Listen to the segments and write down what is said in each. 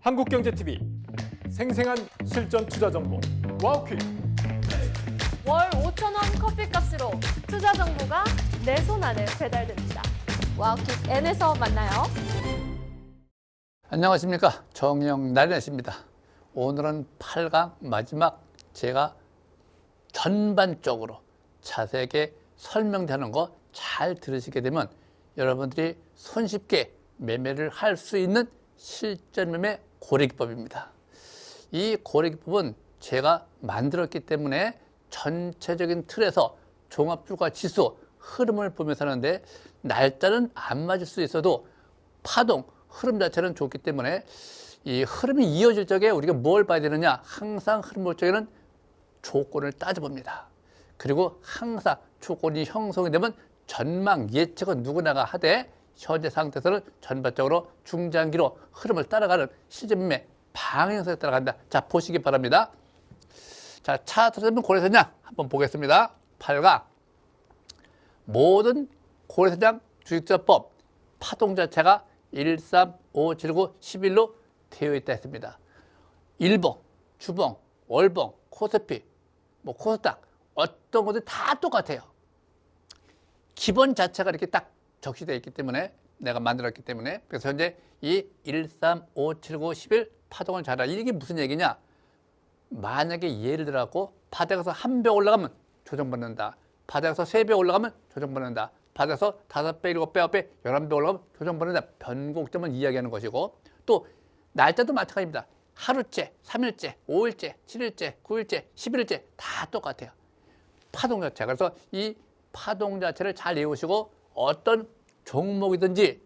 한국경제TV 생생한 실전 투자 정보 와우퀴. 월 5,000원 커피값으로 투자 정보가 내 손 안에 배달됩니다. 와우킥 N에서 만나요. 안녕하십니까, 정영나래입니다. 오늘은 8강 마지막 제가 전반적으로 자세하게 설명되는 거 잘 들으시게 되면 여러분들이 손쉽게 매매를 할 수 있는 실전 매매 고래기법입니다. 이 고래기법은 제가 만들었기 때문에 전체적인 틀에서 종합주가 지수 흐름을 보면서 하는데, 날짜는 안 맞을 수 있어도 파동 흐름 자체는 좋기 때문에 이 흐름이 이어질 적에 우리가 뭘 봐야 되느냐, 항상 흐름 볼 적에는 조건을 따져봅니다. 그리고 항상 조건이 형성이 되면 전망 예측은 누구나가 하되, 현재 상태에서는 전반적으로 중장기로 흐름을 따라가는 실전 매매 방향성에 따라간다. 자, 보시기 바랍니다. 자, 차트를 고래사냥 한번 보겠습니다. 8강 모든 고래사냥 주식투자법 파동 자체가 1, 3, 5, 7, 9, 11로 되어 있다 했습니다. 일봉, 주봉, 월봉, 코스피, 코스닥 어떤 것들 다 똑같아요. 기본 자체가 이렇게 딱 적시되어 있기 때문에, 내가 만들었기 때문에, 그래서 현재 이 1, 3, 5, 7, 9, 11 파동을 잘하라. 이게 무슨 얘기냐? 만약에 예를 들어갖고 바닥에서 한 배 올라가면 조정받는다. 바닥에서 3배 올라가면 조정받는다. 바닥에서 5배, 7배, 9배, 11배 올라가면 조정받는다. 변곡점을 이야기하는 것이고, 또 날짜도 마찬가지입니다. 하루째, 3일째, 5일째, 7일째, 9일째, 11일째 다 똑같아요. 파동 자체. 그래서 이 파동 자체를 잘 외우시고 어떤 종목이든지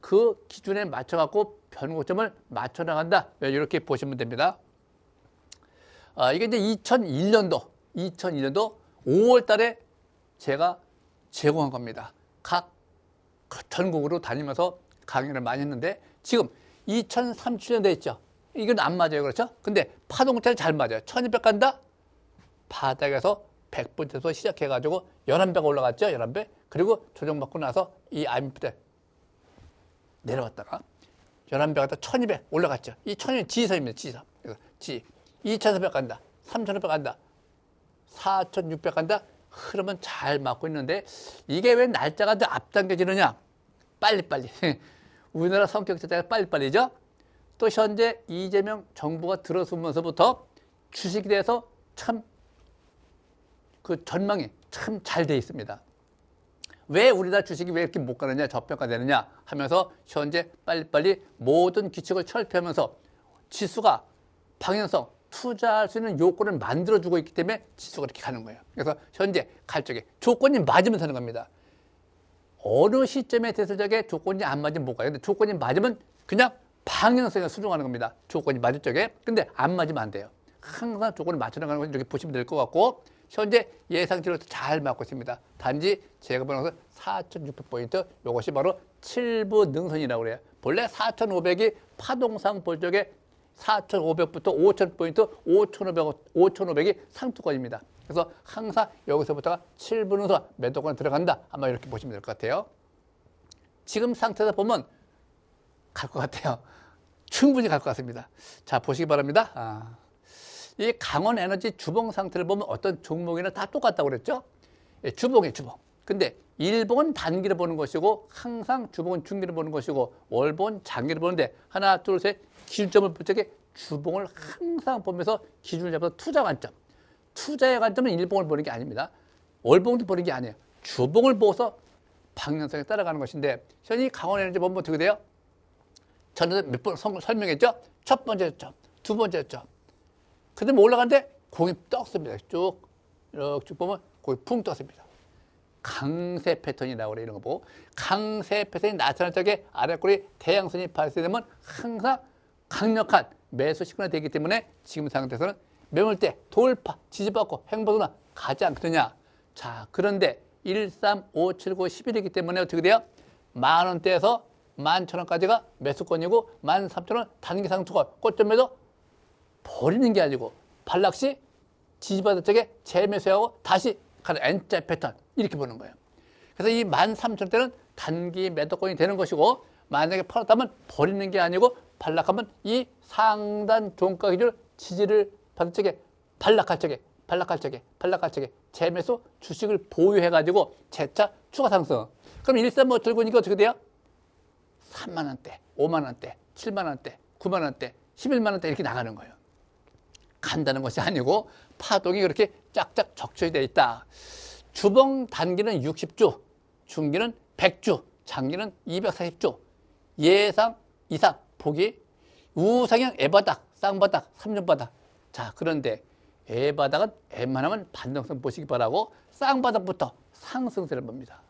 그 기준에 맞춰갖고 변곡점을 맞춰 나간다. 이렇게 보시면 됩니다. 이게 이제 2001년도 5월 달에 제가 제공한 겁니다. 각 전국으로 다니면서 강의를 많이 했는데, 지금 2037년도에 있죠. 이건 안 맞아요. 그렇죠? 근데 파동자를 잘 맞아요. 1200 간다? 바닥에서 100포인트에서 시작해가지고 11배가 올라갔죠. 11배. 그리고 조정받고 나서 이 IMF 내려왔다가 11배 갔다 1200 올라갔죠. 이 1200 지지선입니다. 지지선. 그래서 2400 간다. 3500 간다. 4600 간다. 흐름은 잘 맞고 있는데, 이게 왜 날짜가 더 앞당겨지느냐? 빨리빨리. 우리나라 성격 자체가 빨리빨리죠. 또 현재 이재명 정부가 들어서면서부터 주식에 대해서 참 그 전망이 참 잘 돼 있습니다. 왜 우리나라 주식이 왜 이렇게 못 가느냐, 저평가되느냐 하면서 현재 빨리빨리 모든 규칙을 철폐하면서 지수가 방향성, 투자할 수 있는 요건을 만들어주고 있기 때문에 지수가 이렇게 가는 거예요. 그래서 현재 갈 적에 조건이 맞으면 사는 겁니다. 어느 시점에 됐을 적에 조건이 안 맞으면 못 가요. 근데 조건이 맞으면 그냥 방향성에 수정하는 겁니다. 조건이 맞을 적에. 근데 안 맞으면 안 돼요. 항상 조건을 맞춰 나가는 걸 이렇게 보시면 될 것 같고, 현재 예상치로 잘 맞고 있습니다. 단지 제가 보면서 4,600포인트, 이것이 바로 7부 능선이라고 그래요. 본래 4,500이 파동상 볼 적에 4,500부터 5,000포인트, 5,500이 상투권입니다. 그래서 항상 여기서부터가 7부 능선 매도권 들어간다. 아마 이렇게 보시면 될 것 같아요. 지금 상태에서 보면 갈 것 같아요. 충분히 갈 것 같습니다. 자, 보시기 바랍니다. 이 강원에너지 주봉 상태를 보면 어떤 종목이나 다 똑같다고 그랬죠? 주봉이에요, 주봉. 근데 일봉은 단기를 보는 것이고, 항상 주봉은 중기를 보는 것이고, 월봉은 장기를 보는데, 하나, 둘, 셋, 기준점을 볼 적에 주봉을 항상 보면서 기준을 잡아서 투자 관점. 투자의 관점은 일봉을 보는 게 아닙니다. 월봉도 보는 게 아니에요. 주봉을 보고서 방향성에 따라가는 것인데, 현재 강원에너지 보면 어떻게 돼요? 저는 몇 번 설명했죠? 첫 번째 점, 두 번째 점. 그 다음에 올라가는데 공이 떴습니다. 쭉 보면 공이 붕 떴습니다. 강세 패턴이라고 그래, 이런 거 보고. 강세 패턴이 나타날 적에 아래꼬리 대양선이 발생되면 항상 강력한 매수 시그널이 되기 때문에 지금 상태에서는 매물대 돌파, 지지받고 횡보도나 가지 않거든요. 자, 그런데 1, 3, 5, 7, 9, 11이기 때문에 어떻게 돼요? 10,000원대에서 11,000원까지가 매수권이고, 13,000원 단기 상투권, 고점 매도 버리는 게 아니고 반락시 지지받을 적에 재매수하고 다시 가는 N자 패턴, 이렇게 보는 거예요. 그래서 이 13,000원대는 단기 매도권이 되는 것이고, 만약에 팔았다면 버리는 게 아니고 반락하면 이 상단 종가 기준으로 지지를 받을 적에 반락할 적에 재매수 주식을 보유해가지고 재차 추가 상승. 그럼 135 들고 있는 게 어떻게 돼요? 3만 원대, 5만 원대, 7만 원대, 9만 원대, 11만 원대 이렇게 나가는 거예요. 간다는 것이 아니고 파동이 그렇게 쫙쫙 적셔져 있다. 주봉 단기는 60주, 중기는 100주, 장기는 240주. 예상 이상 보기 우상향 애바닥, 쌍바닥, 3년 바닥. 자, 그런데 애바닥은 웬만하면 반등성 보시기 바라고 쌍바닥부터 상승세를 봅니다.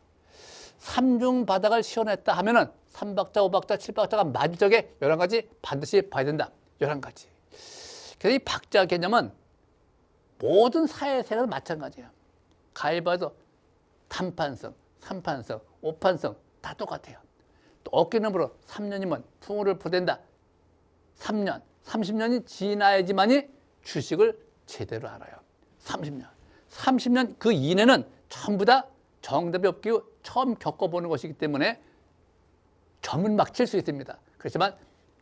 3중 바닥을 시원했다 하면은 3박자, 5박자, 7박자가 맞을 적에 11가지 반드시 봐야 된다. 11가지. 그래서 이 박자 개념은 모든 사회세계도 마찬가지예요. 가위바위보 단판성, 3판성, 5판성 다 똑같아요. 또 어깨너머로 3년이면 풍우를 부댄다. 3년, 30년이 지나야지만이 주식을 제대로 알아요. 30년. 30년 그 이내는 전부 다 정답이 없기로 처음 겪어보는 것이기 때문에 점을 막 칠 수 있습니다. 그렇지만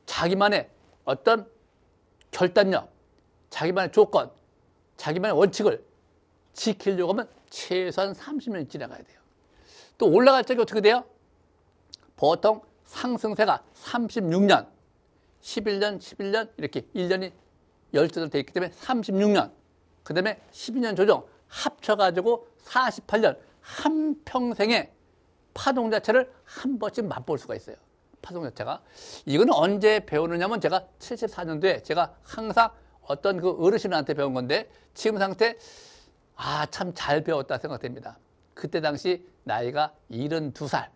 자기만의 어떤 결단력, 자기만의 조건, 자기만의 원칙을 지키려고 하면 최소한 30년이 지나가야 돼요. 또 올라갈 적이 어떻게 돼요? 보통 상승세가 36년, 11년 이렇게 1년이 12달 돼 있기 때문에 36년, 그 다음에 12년 조정 합쳐가지고 48년 한평생의 파동 자체를 한 번씩 맛볼 수가 있어요. 파동 자체가. 이거는 언제 배우느냐면 제가 74년도에 제가 항상 어떤 그 어르신한테 배운 건데 지금 상태 참 잘 배웠다 생각됩니다. 그때 당시 나이가 72살.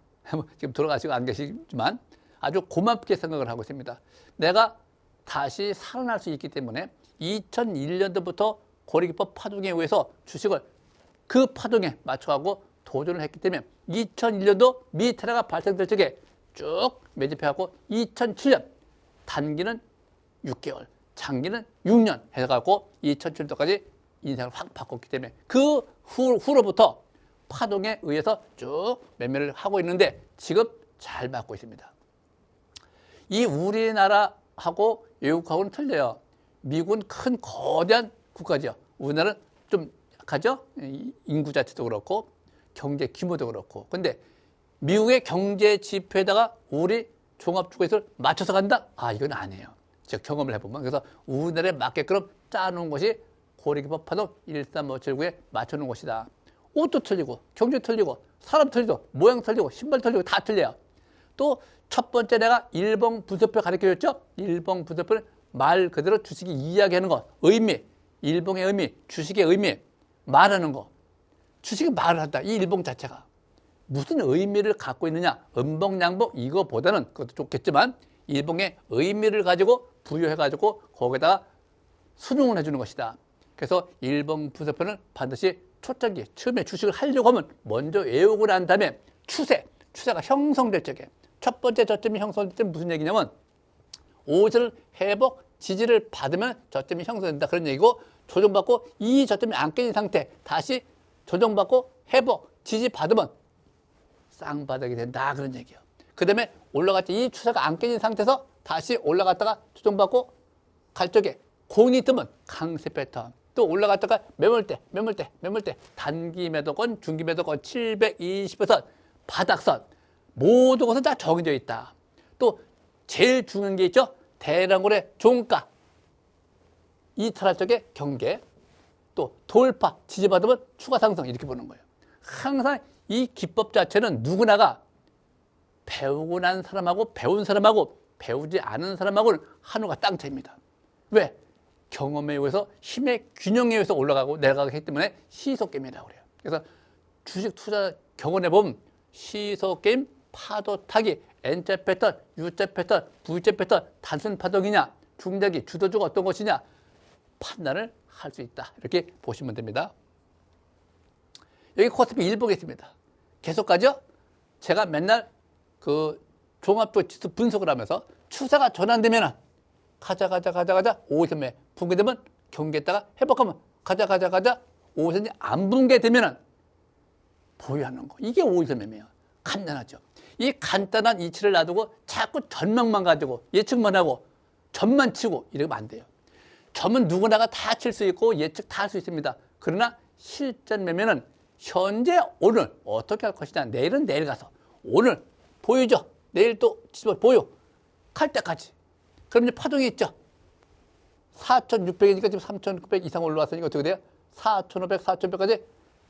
지금 돌아가시고 안 계시지만 아주 고맙게 생각을 하고 있습니다. 내가 다시 살아날 수 있기 때문에 2001년도부터 고리기법 파동에 의해서 주식을 그 파동에 맞춰가고 도전을 했기 때문에 2001년도 미테라가 발생될 적에 쭉 매집해갖고 2007년 단기는 6개월, 장기는 6년 해갖고 2007년도까지 인생을 확 바꿨기 때문에 그 후로부터 파동에 의해서 쭉 매매를 하고 있는데 지금 잘 맞고 있습니다. 이 우리나라하고 외국하고는 틀려요. 미국은 큰 거대한 국가죠. 우리나라는 좀 약하죠. 인구 자체도 그렇고 경제 규모도 그렇고. 근데 미국의 경제 지표에다가 우리 종합주거에서 맞춰서 간다? 이건 아니에요. 제가 경험을 해보면. 그래서 우리나라에 맞게끔 짜놓은 것이 고리기법 파동 13579에 맞춰놓은 것이다. 옷도 틀리고 경제 틀리고 사람 틀리고 모양 틀리고 신발 틀리고 다 틀려요. 또 첫 번째 내가 일봉 분석표 가르쳐줬죠. 일봉 분석표는 말 그대로 주식이 이야기하는 것, 의미, 일봉의 의미, 주식의 의미, 말하는 거. 주식이 말을 한다. 이 일봉 자체가 무슨 의미를 갖고 있느냐, 음봉 양봉 이거보다는 그것도 좋겠지만 일봉의 의미를 가지고 부여해가지고 거기다가 순응을 해주는 것이다. 그래서 일봉 분석표는 반드시 초창기 처음에 주식을 하려고 하면 먼저 외우고 난 다음에 추세가 형성될 적에 첫 번째 저점이 형성될 때 무슨 얘기냐면 오전을 회복 지지를 받으면 저점이 형성된다 그런 얘기고 조정받고 이 저점이 안 깨진 상태 다시 조정받고 회복 지지 받으면 쌍바닥이 된다 그런 얘기예요. 그 다음에 올라갈 때 이 추세가 안 깨진 상태에서 다시 올라갔다가 조정받고 갈 적에 공이 뜨면 강세 패턴 또 올라갔다가 매물대 단기 매도권 중기 매도권 720에서 바닥선 모든 것은 다 정해져 있다. 또 제일 중요한 게 있죠. 대량골의 종가 이탈할 적에 경계 또 돌파 지지받으면 추가 상승 이렇게 보는 거예요. 항상 이 기법 자체는 누구나가 배우고 난 사람하고 배운 사람하고 배우지 않은 사람하고는 한우가 땅차입니다. 왜? 경험에 의해서 힘의 균형에 의해서 올라가고 내려가기 하기 때문에 시소게임이라고 그래요. 그래서 주식 투자 경험해 보면 시소게임, 파도 타기, N자 패턴, U자 패턴, V자 패턴, 단순 파동이냐, 중장기, 주도주가 어떤 것이냐 판단을 할 수 있다. 이렇게 보시면 됩니다. 여기 코스피 일봉에 있습니다. 계속 가죠? 제가 맨날 그 종합적 지수 분석을 하면서 추세가 전환되면 가자 5선매 붕괴되면 경계했다가 회복하면 가자 5선이 안 붕괴되면 보유하는 거. 이게 5선매매예요. 간단하죠. 이 간단한 이치를 놔두고 자꾸 전망만 가지고 예측만 하고 점만 치고 이러면 안 돼요. 점은 누구나가 다 칠 수 있고 예측 다 할 수 있습니다. 그러나 실전 매매는 현재 오늘 어떻게 할 것이냐, 내일은 내일 가서 오늘 보이죠? 내일 또 보여 갈 때까지. 그럼 이제 파동이 있죠. 4,600이니까 지금 3,900 이상 올라왔으니까 어떻게 돼요? 4,500, 4,100까지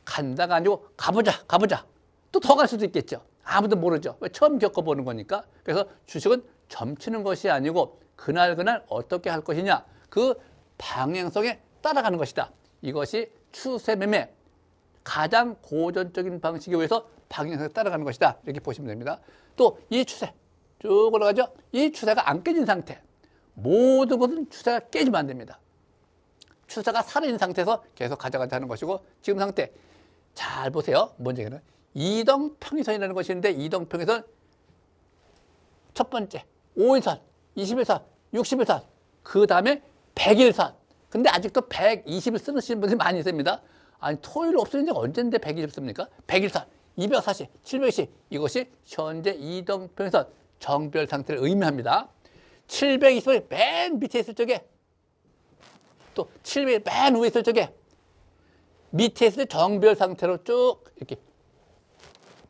간다가 아니고 가보자. 또 더 갈 수도 있겠죠. 아무도 모르죠. 왜? 처음 겪어보는 거니까. 그래서 주식은 점치는 것이 아니고 그날 어떻게 할 것이냐, 그 방향성에 따라가는 것이다. 이것이 추세 매매 가장 고전적인 방식에 의해서 방향성에 따라가는 것이다. 이렇게 보시면 됩니다. 또 이 추세 쭉 올라가죠. 이 추세가 안 깨진 상태, 모든 것은 추세가 깨지면 안 됩니다. 추세가 살아있는 상태에서 계속 가져가자 하는 것이고, 지금 상태 잘 보세요. 먼저 이동평이선이라는 것이 있는데, 이동평이선 첫 번째 5일선, 20일선, 60일선, 그 다음에 100일선. 근데 아직도 120일 쓰시는 분들이 많이 있습니다. 아니, 토요일 없어진 지가 언젠데 120일 씁니까? 100일선, 240, 720, 이것이 현재 이동평이선 정별 상태를 의미합니다. 720일 맨 밑에 있을 적에, 또 700일 맨 위에 있을 적에, 밑에 있을 때 정별 상태로 쭉 이렇게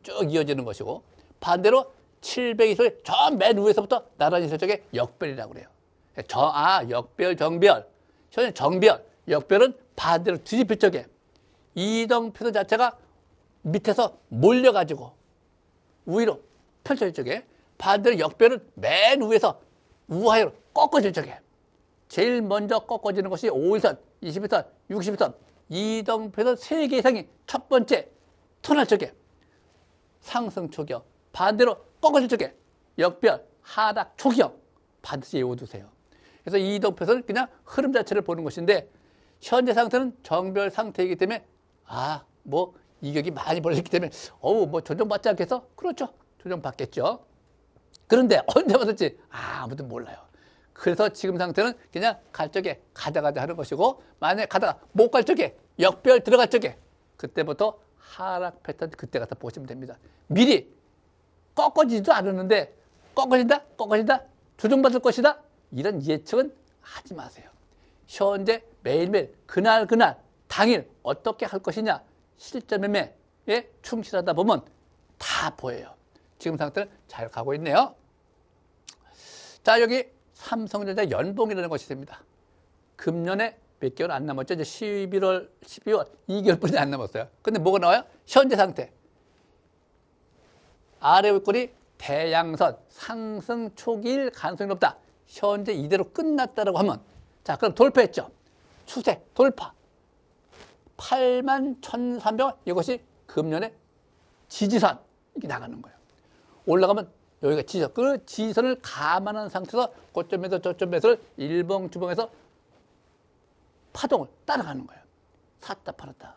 쭉 이어지는 것이고, 반대로 720일 저 맨 위에서부터 나란히 있을 적에 역별이라고 그래요. 역별, 정별. 현재 정별, 역별은 반대로 뒤집힐 적에 이동평선 자체가 밑에서 몰려가지고 위로 펼쳐질 적에, 반대로 역별은 맨 위에서 우하로 꺾어질 적에, 제일 먼저 꺾어지는 것이 5일선, 20일선, 60일선, 이동평선 3개 이상이 첫 번째 턴할 적에 상승 초기형, 반대로 꺾어질 적에 역별, 하락 초기형 반드시 외워두세요. 그래서 이동평선은 그냥 흐름 자체를 보는 것인데, 현재 상태는 정별 상태이기 때문에 이격이 많이 벌어졌기 때문에 조정받지 않겠어? 그렇죠. 조정받겠죠. 그런데 언제 받을지 아무도 몰라요. 그래서 지금 상태는 그냥 갈 적에 가자 하는 것이고, 만약에 가다가 못 갈 적에 역별 들어갈 적에 그때부터 하락 패턴 그때 가서 보시면 됩니다. 미리 꺾어지지도 않았는데 꺾어진다 조정받을 것이다, 이런 예측은 하지 마세요. 현재 매일매일 그날 당일 어떻게 할 것이냐, 실전 매매에 충실하다 보면 다 보여요. 지금 상태는 잘 가고 있네요. 자, 여기 삼성전자 연봉이라는 것이 있습니다. 금년에 몇 개월 안 남았죠. 이제 11월, 12월 2개월뿐이 안 남았어요. 근데 뭐가 나와요? 현재 상태. 아래 윗골이 대양선, 상승 초기일 가능성이 높다. 현재 이대로 끝났다라고 하면, 자, 그럼 돌파했죠. 추세 돌파. 81,300원, 이것이 금년의 지지선, 이렇게 나가는 거예요. 올라가면 여기가 지지선, 그 지지선을 감안한 상태에서 고점에서 저점에서 일봉 주봉에서 파동을 따라가는 거예요. 샀다 팔았다.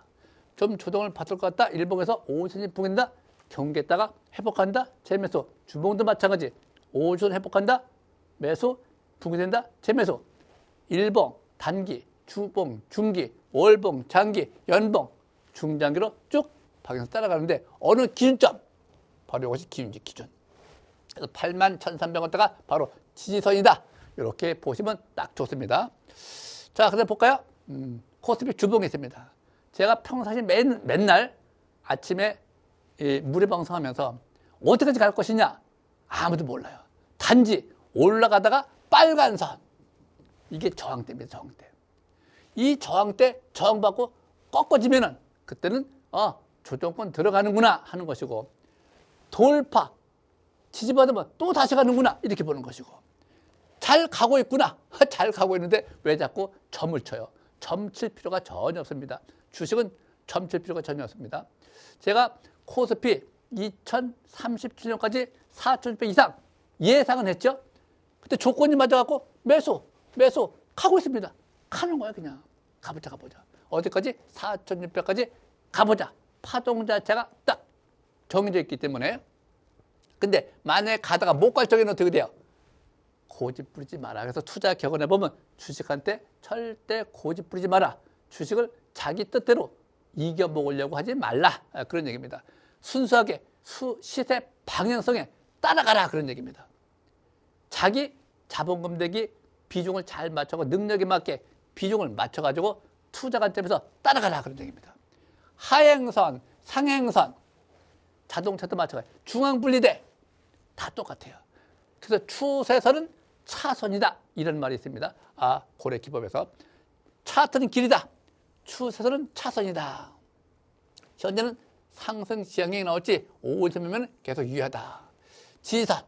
좀 조정을 받을 것 같다. 일봉에서 5선이 붕인다. 경계했다가 회복한다. 재매수. 주봉도 마찬가지. 5선 회복한다. 매수. 붕괴된다. 재매수. 일봉, 단기, 주봉, 중기, 월봉, 장기, 연봉, 중장기로 쭉 방향 따라가는데, 어느 기준점? 바로 이것이 기준. 그래서 81,300원대가 바로 지지선이다. 이렇게 보시면 딱 좋습니다. 자, 그다음 볼까요? 코스피 주봉이 있습니다. 제가 평상시 맨날 아침에 무료 방송하면서 어디까지 갈 것이냐? 아무도 몰라요. 단지 올라가다가 빨간 선. 이게 저항대입니다. 저항대. 이 저항대 저항받고 꺾어지면은 그때는 조정권 들어가는구나 하는 것이고, 돌파 지지받으면 또 다시 가는구나 이렇게 보는 것이고, 잘 가고 있구나. 잘 가고 있는데 왜 자꾸 점을 쳐요? 점 칠 필요가 전혀 없습니다. 주식은 점 칠 필요가 전혀 없습니다. 제가 코스피 2037년까지 4,600 이상 예상은 했죠. 그때 조건이 맞아갖고 매수 가고 있습니다. 가는 거야. 그냥 가보자. 어디까지? 4,600까지 가보자. 파동 자체가 딱 정해져 있기 때문에. 근데 만약에 가다가 못 갈 적에는 어떻게 돼요? 고집 부리지 마라. 그래서 투자 격언해 보면 주식한테 절대 고집 부리지 마라. 주식을 자기 뜻대로 이겨먹으려고 하지 말라. 그런 얘기입니다. 순수하게 시세 방향성에 따라가라 그런 얘기입니다. 자기 자본금 대비 비중을 잘 맞춰서 능력에 맞게 비중을 맞춰가지고 투자 관점에서 따라가라 그런 얘기입니다. 하행선, 상행선, 자동차도 마찬가지, 중앙분리대 다 똑같아요. 그래서 추세선은 차선이다 이런 말이 있습니다. 고래기법에서 차선은 길이다, 추세선은 차선이다. 현재는 상승 지향이 나올지 5점이면 계속 유효하다. 지선,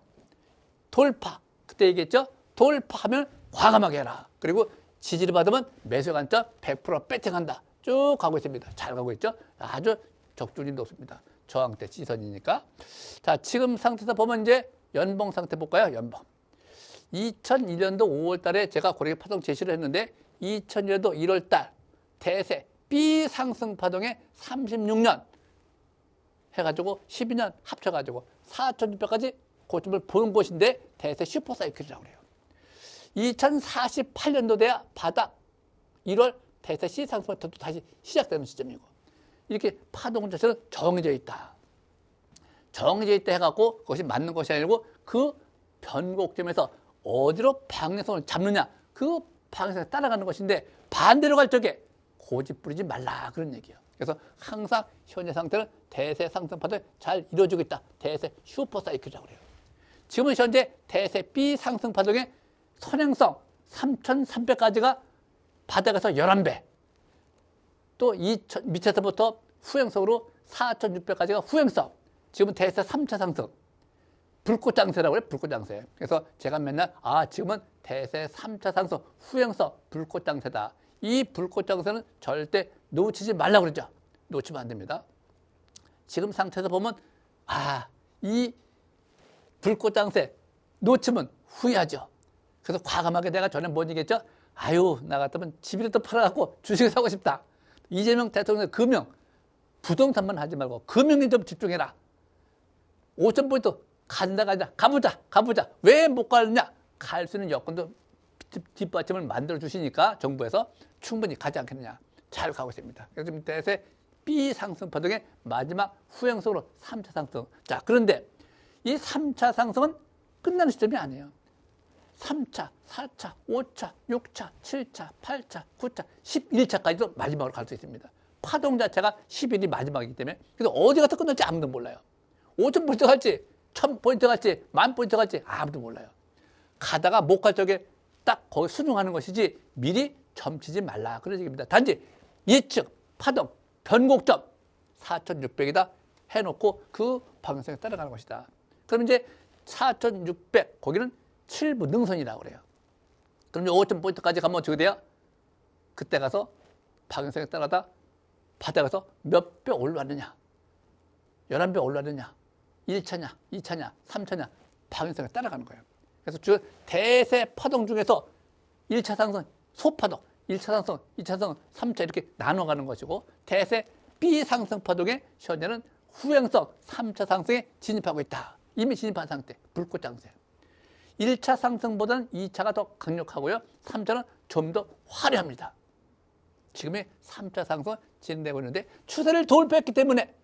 돌파, 그때 얘기했죠. 돌파하면 과감하게 해라. 그리고 지지를 받으면 매수 관점 100% 배팅한다. 쭉 가고 있습니다. 잘 가고 있죠. 아주 적중률이 높습니다. 저항대 지선이니까. 자, 지금 상태에서 보면 이제 연봉 상태 볼까요? 연봉. 2001년도 5월 달에 제가 고래기 파동 제시를 했는데 2001년도 1월 달 대세 비상승 파동에 36년 해가지고 12년 합쳐가지고 4,600까지 고점을 보는 곳인데 대세 슈퍼사이클이라고 그래요. 2048년도 돼야 바닥 1월 대세 시상승 파동도 다시 시작되는 시점이고, 이렇게 파동 자체는 정해져 있다. 정해져 있다 해갖고 그것이 맞는 것이 아니고 그 변곡점에서 어디로 방향성을 잡느냐, 그 방향성에 따라가는 것인데 반대로 갈 적에 고집 부리지 말라 그런 얘기예요. 그래서 항상 현재 상태는 대세 상승 파동이 잘 이루어지고 있다. 대세 슈퍼사이클이라고 그래요. 지금은 현재 대세 B 상승 파동의 선행성 3,300까지가 바닥에서 11배, 또 밑에서부터 후행성으로 4,600까지가 후행성, 지금은 대세 3차 상승, 불꽃장세라고 그래요. 불꽃장세. 그래서 제가 맨날 지금은 대세 3차 상승 후행성 불꽃장세다. 이 불꽃장세는 절대 놓치지 말라고 그러죠. 놓치면 안 됩니다. 지금 상태에서 보면 이 불꽃장세 놓치면 후회하죠. 그래서 과감하게 내가 전에 뭔 얘기했죠? 나 같으면 집이라도 팔아갖고 주식을 사고 싶다. 이재명 대통령의 금융, 부동산만 하지 말고 금융에 좀 집중해라. 5,000포인트 가보자. 왜 못 가느냐? 갈 수 있는 여건도 뒷받침을 만들어 주시니까 정부에서 충분히 가지 않겠느냐. 잘 가고 있습니다. 그래서 지금 대세 B 상승 파동의 마지막 후행성으로 3차 상승. 자, 그런데 이 3차 상승은 끝나는 시점이 아니에요. 3차, 4차, 5차, 6차, 7차, 8차, 9차, 11차까지도 마지막으로 갈 수 있습니다. 파동 자체가 11이 마지막이기 때문에. 그래서 어디 가서 끝날지 아무도 몰라요. 5,000포인트 갈지, 1,000포인트 갈지, 10,000포인트 갈지 아무도 몰라요. 가다가 못 갈 적에 딱 거기 순응하는 것이지 미리 점치지 말라 그런 얘기입니다. 단지 예측, 파동, 변곡점 4,600이다 해놓고 그 방향성에 따라가는 것이다. 그럼 이제 4,600 거기는 7부 능선이라고 그래요. 그럼 5,000포인트까지 가면 어떻게 돼요? 그때 가서 방향성에 따라다 바닥에서 몇 배 올라왔느냐, 11배 올라왔느냐, 1차냐, 2차냐, 3차냐 방향성에 따라가는 거예요. 그래서 주 대세 파동 중에서 1차 상승, 소파동, 1차 상승, 2차 상승, 3차 이렇게 나눠가는 것이고, 대세 B 상승 파동에 현재는 후행성 3차 상승에 진입하고 있다. 이미 진입한 상태, 불꽃장세. 1차 상승보다는 2차가 더 강력하고요. 3차는 좀 더 화려합니다. 지금이 3차 상승 진행되고 있는데 추세를 돌파했기 때문에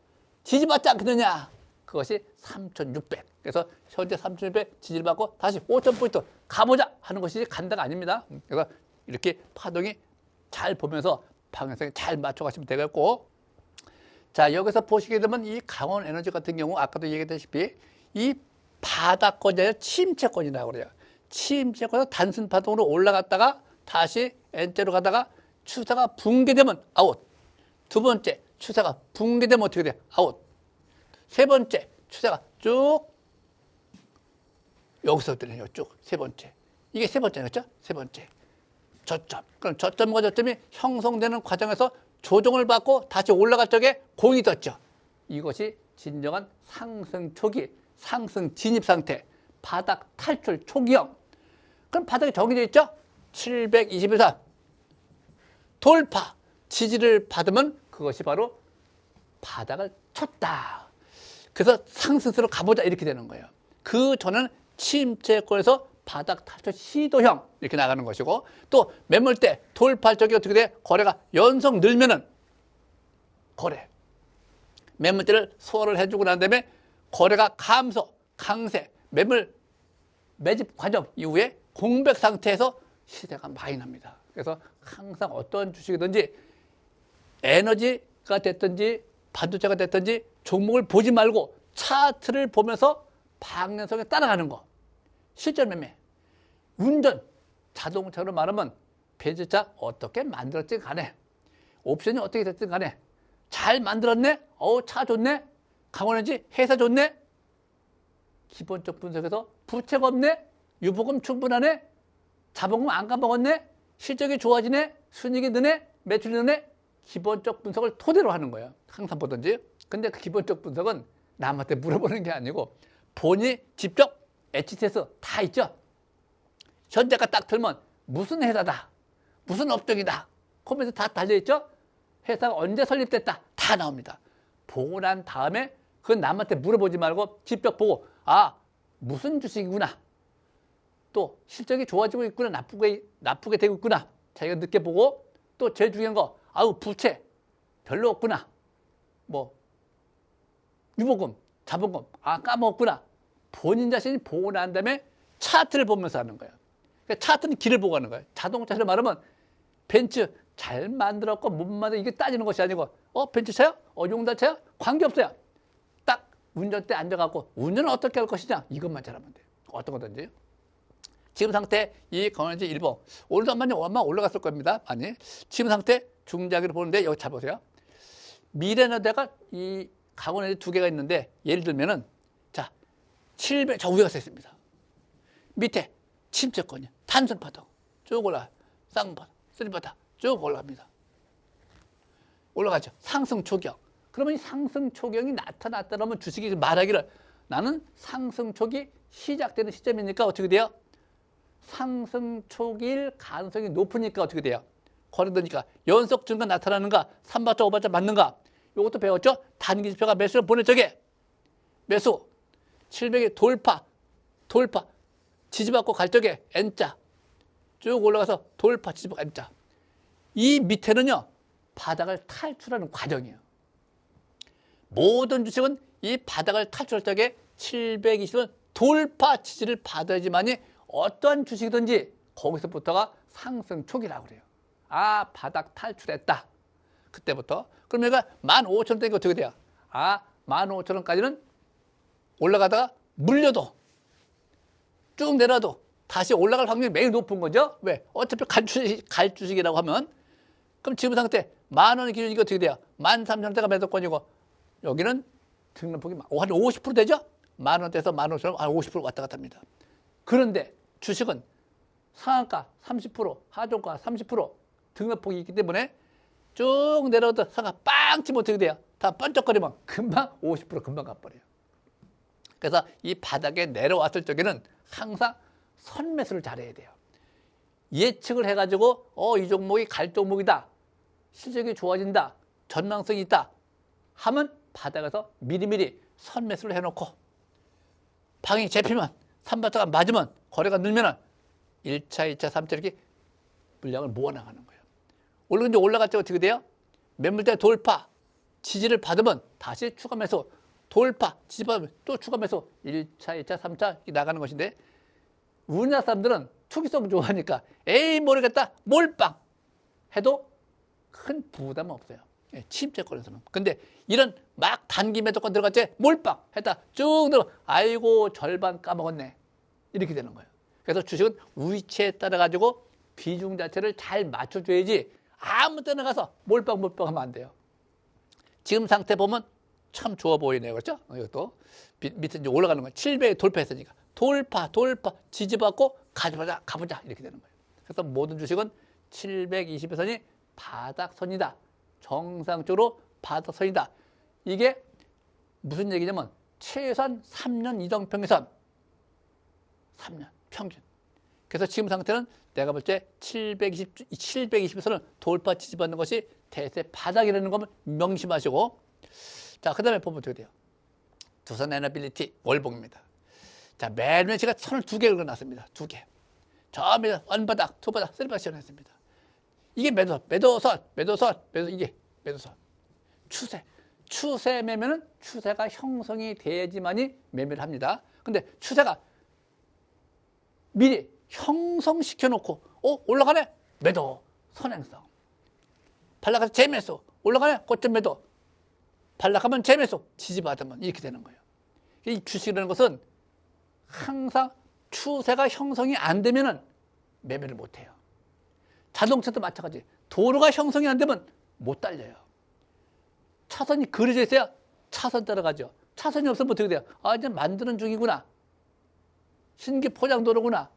지지받지 않겠느냐. 그것이 3,600. 그래서 현재 3,600 지지를 받고 다시 5,000포인트 가보자 하는 것이 간다가 아닙니다. 그래서 이렇게 파동이 잘 보면서 방향성에 잘 맞춰가시면 되겠고, 자, 여기서 보시게 되면 이 강원 에너지 같은 경우 아까도 얘기했다시피 이 바닥권이 아니라 침체권이라고 그래요. 침체권에서 단순 파동으로 올라갔다가 다시 N자로 가다가 추세가 붕괴되면 아웃. 두 번째, 추세가 붕괴되면 어떻게 돼? 아웃. 세 번째, 추세가 쭉 여기서부터는 쭉 세 번째. 이게 세 번째였죠? 세 번째. 저점. 그럼 저점과 저점이 형성되는 과정에서 조정을 받고 다시 올라갈 적에 공이 떴죠. 이것이 진정한 상승 초기, 상승 진입 상태, 바닥 탈출 초기형. 그럼 바닥이 정해져 있죠? 721선. 돌파, 지지를 받으면 그것이 바로 바닥을 쳤다. 그래서 상승세로 가보자 이렇게 되는 거예요. 그 전에는 침체권에서 바닥 탈출 시도형 이렇게 나가는 것이고, 또 매물대 돌파할 적에 어떻게 돼? 거래가 연속 늘면은 거래. 매물대를 소화를 해주고 난 다음에 거래가 감소, 강세, 매물 매집 과정 이후에 공백 상태에서 시세가 많이 납니다. 그래서 항상 어떤 주식이든지 에너지가 됐든지 반도체가 됐든지 종목을 보지 말고 차트를 보면서 방향성에 따라가는 거. 실전 매매. 운전, 자동차로 말하면 배제차 어떻게 만들었든 간에 옵션이 어떻게 됐든 간에 잘 만들었네? 차 좋네? 강원현지 회사 좋네? 기본적 분석에서 부채가 없네? 유보금 충분하네? 자본금 안 까먹었네? 실적이 좋아지네? 순이익이 느네? 매출이 느네? 기본적 분석을 토대로 하는 거예요. 항상 보든지. 근데 그 기본적 분석은 남한테 물어보는 게 아니고 본인이 직접 HTS 다 있죠. 현재가 딱 틀면 무슨 회사다, 무슨 업종이다, 컴퓨터 다 달려있죠. 회사가 언제 설립됐다 다 나옵니다. 보고 난 다음에 그건 남한테 물어보지 말고 직접 보고 무슨 주식이구나, 또 실적이 좋아지고 있구나, 나쁘게 되고 있구나 자기가 느껴보고, 또 제일 중요한 거 부채 별로 없구나, 뭐 유보금, 자본금 까먹었구나, 본인 자신이 보고 난 다음에 차트를 보면서 하는 거예요. 그러니까 차트는 길을 보고 하는 거예요. 자동차를 말하면 벤츠 잘 만들었고 못 만들었고 이게 따지는 것이 아니고 벤츠차야? 용달차야? 관계없어요. 딱 운전대 앉아갖고 운전은 어떻게 할 것이냐 이것만 잘하면 돼요. 어떤 거든지. 지금 상태 이 강원지 일봉 오늘도 아마 올라갔을 겁니다. 아니 지금 상태 중장기로 보는데 여기 잘 보세요. 미래에너지가 이 강원에 두 개가 있는데 예를 들면은 700 저 위에 서 있습니다. 밑에 침체권이요. 단순 파동 쭉 올라가요. 쌍바닥, 쓰리바닥 쭉 올라갑니다. 올라가죠. 상승 초경. 그러면 이 상승 초경이 나타났다면 주식이 말하기를 나는 상승 초기 시작되는 시점이니까 어떻게 돼요? 상승 초기일 가능성이 높으니까 어떻게 돼요? 거래되니까 연속 증가 나타나는가? 3바자, 5바자 맞는가? 이것도 배웠죠? 단기 지표가 매수를 보낼 적에 매수 700의 돌파 지지받고 갈 적에 N자 쭉 올라가서 돌파 지지받고 N자. 이 밑에는요 바닥을 탈출하는 과정이에요. 모든 주식은 이 바닥을 탈출할 적에 720은 돌파 지지를 받아야지만이 어떠한 주식이든지 거기서부터가 상승 초기라고 그래요. 바닥 탈출했다. 그때부터. 그럼 여기가 15,000원대니까 어떻게 돼요? 15,000원까지는 올라가다가 물려도 쭉 내려도 다시 올라갈 확률이 매우 높은 거죠. 왜? 어차피 갈 주식이라고 하면. 그럼 지금 상태 10,000원 기준이니까 어떻게 돼요? 13,000원대가 매도권이고 여기는 등록폭이 한 50% 되죠? 10,000원대에서 15,000원 한 50% 왔다 갔다 합니다. 그런데 주식은 상한가 30%, 하종가 30% 등록폭이 있기 때문에 쭉 내려도 상한가 빵 치면 어떻게 돼요? 다 번쩍거리면 금방 50% 금방 가버려요. 그래서 이 바닥에 내려왔을 적에는 항상 선매수를 잘해야 돼요. 예측을 해가지고 이 종목이 갈 종목이다, 실적이 좋아진다, 전망성이 있다 하면 바닥에서 미리미리 선매수를 해놓고 방이 잡히면 3바트가 맞으면 거래가 늘면 1차, 2차, 3차 이렇게 물량을 모아나가는 거예요. 이제 올라갈 때 어떻게 돼요? 매물대 돌파, 지지를 받으면 다시 추가 매수, 돌파, 지지 받으면 또 추가 매수, 1차, 2차, 3차 이렇게 나가는 것인데 우리나라 사람들은 투기성 좋아하니까 에이 모르겠다 몰빵 해도 큰 부담은 없어요. 침체권에서는. 근데 이런 막 단기 매도권 들어갈 때 몰빵 했다 쭉 들어 아이고 절반 까먹었네 이렇게 되는 거예요. 그래서 주식은 위치에 따라 가지고 비중 자체를 잘 맞춰줘야지 아무 때나 가서 몰빵 하면 안 돼요. 지금 상태 보면 참 좋아 보이네요. 그렇죠? 이것도 밑에 이제 올라가는 거예요. 700에 돌파했으니까 돌파 지지받고 가보자 이렇게 되는 거예요. 그래서 모든 주식은 720의 선이 바닥선이다. 정상적으로 바닥선이다. 이게 무슨 얘기냐면 최소한 3년 이동평균선 3년 평균. 그래서 지금 상태는 내가 볼 때 720의 선을 돌파 지지받는 것이 대세 바닥이라는 것을 명심하시고, 자, 그 다음에 보면 어떻게 돼요? 두산 에너빌리티 월봉입니다. 자, 매일 제가 선을 2개를 그려놨습니다. 2개. 저 원바닥, 투바닥, 쓰리바닥 지어냈습니다. 이게 매도선, 이게 매도선. 추세. 추세 매매는 추세가 형성이 돼야지만이 매매를 합니다. 근데 추세가 미리 형성시켜 놓고 올라가네 매도 선행성, 반락해서 재매수, 올라가네 고점 매도, 반락하면 재매수, 지지받으면 이렇게 되는 거예요. 이 주식이라는 것은 항상 추세가 형성이 안 되면은 매매를 못 해요. 자동차도 마찬가지. 도로가 형성이 안 되면 못 달려요. 차선이 그려져 있어야 차선 따라가죠. 차선이 없으면 어떻게 돼요? 이제 만드는 중이구나. 신규 포장도로구나.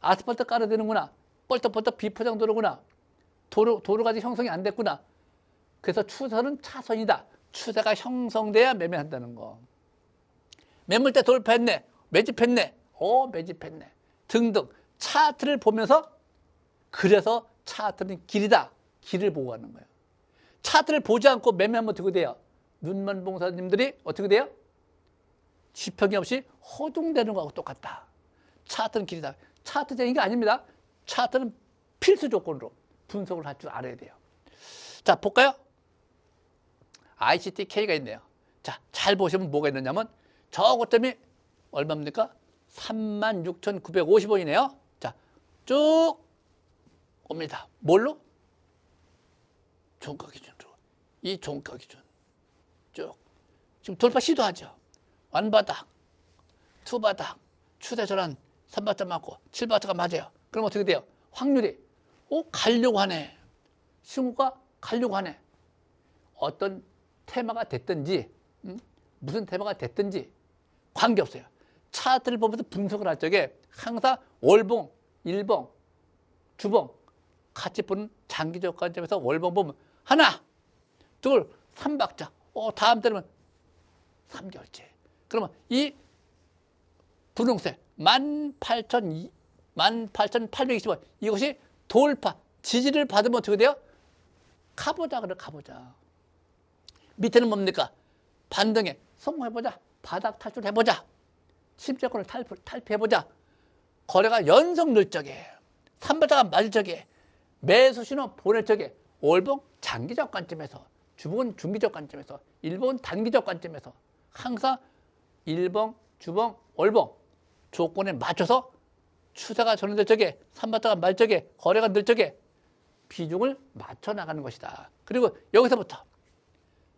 아스팔트 깔아야 되는구나. 뻘떡뻘떡 비포장도로구나. 도로가 아직 형성이 안 됐구나. 그래서 추세는 차선이다. 추세가 형성돼야 매매한다는 거. 매물대 돌파했네. 매집했네. 매집했네. 등등. 차트를 보면서 그래서 차트는 길이다. 길을 보고 가는 거예요. 차트를 보지 않고 매매하면 어떻게 돼요? 눈먼 봉사님들이 어떻게 돼요? 지평이 없이 허둥대는 거하고 똑같다. 차트는 길이다. 차트적인 게 아닙니다. 차트는 필수 조건으로 분석을 할 줄 알아야 돼요. 자, 볼까요? ICTK가 있네요. 자, 잘 보시면 뭐가 있느냐면 저 고점이 얼마입니까? 36,950원이네요. 자, 쭉 옵니다. 뭘로? 종가 기준으로. 이 종가 기준. 쭉. 지금 돌파 시도하죠. 완바닥, 투바닥, 추세전환 3바닥 맞고 7바닥가 맞아요. 그럼 어떻게 돼요? 확률이 가려고 하네. 신호가 가려고 하네. 어떤 테마가 됐든지 무슨 테마가 됐든지 관계없어요. 차트를 보면서 분석을 할 적에 항상 월봉, 일봉, 주봉 같이 보는 장기적 관점에서 월봉 보면 하나, 둘, 3박자. 다음 때는 3개월째. 그러면 이 분홍색 18,820원 이것이 돌파, 지지를 받으면 어떻게 돼요? 가보자 그래, 가보자. 밑에는 뭡니까? 반등에 성공해보자. 바닥 탈출해보자. 침체권을 탈피해보자. 거래가 연속 늘 적에, 3바닥가 맞을 적에, 매수 신호 보낼 적에, 월봉 장기적 관점에서, 주봉은 중기적 관점에서, 일봉은 단기적 관점에서 항상 일봉, 주봉, 월봉 조건에 맞춰서 추세가 전환될 적에, 3바닥가 맞을 적에, 거래가 늘 적에 비중을 맞춰 나가는 것이다. 그리고 여기서부터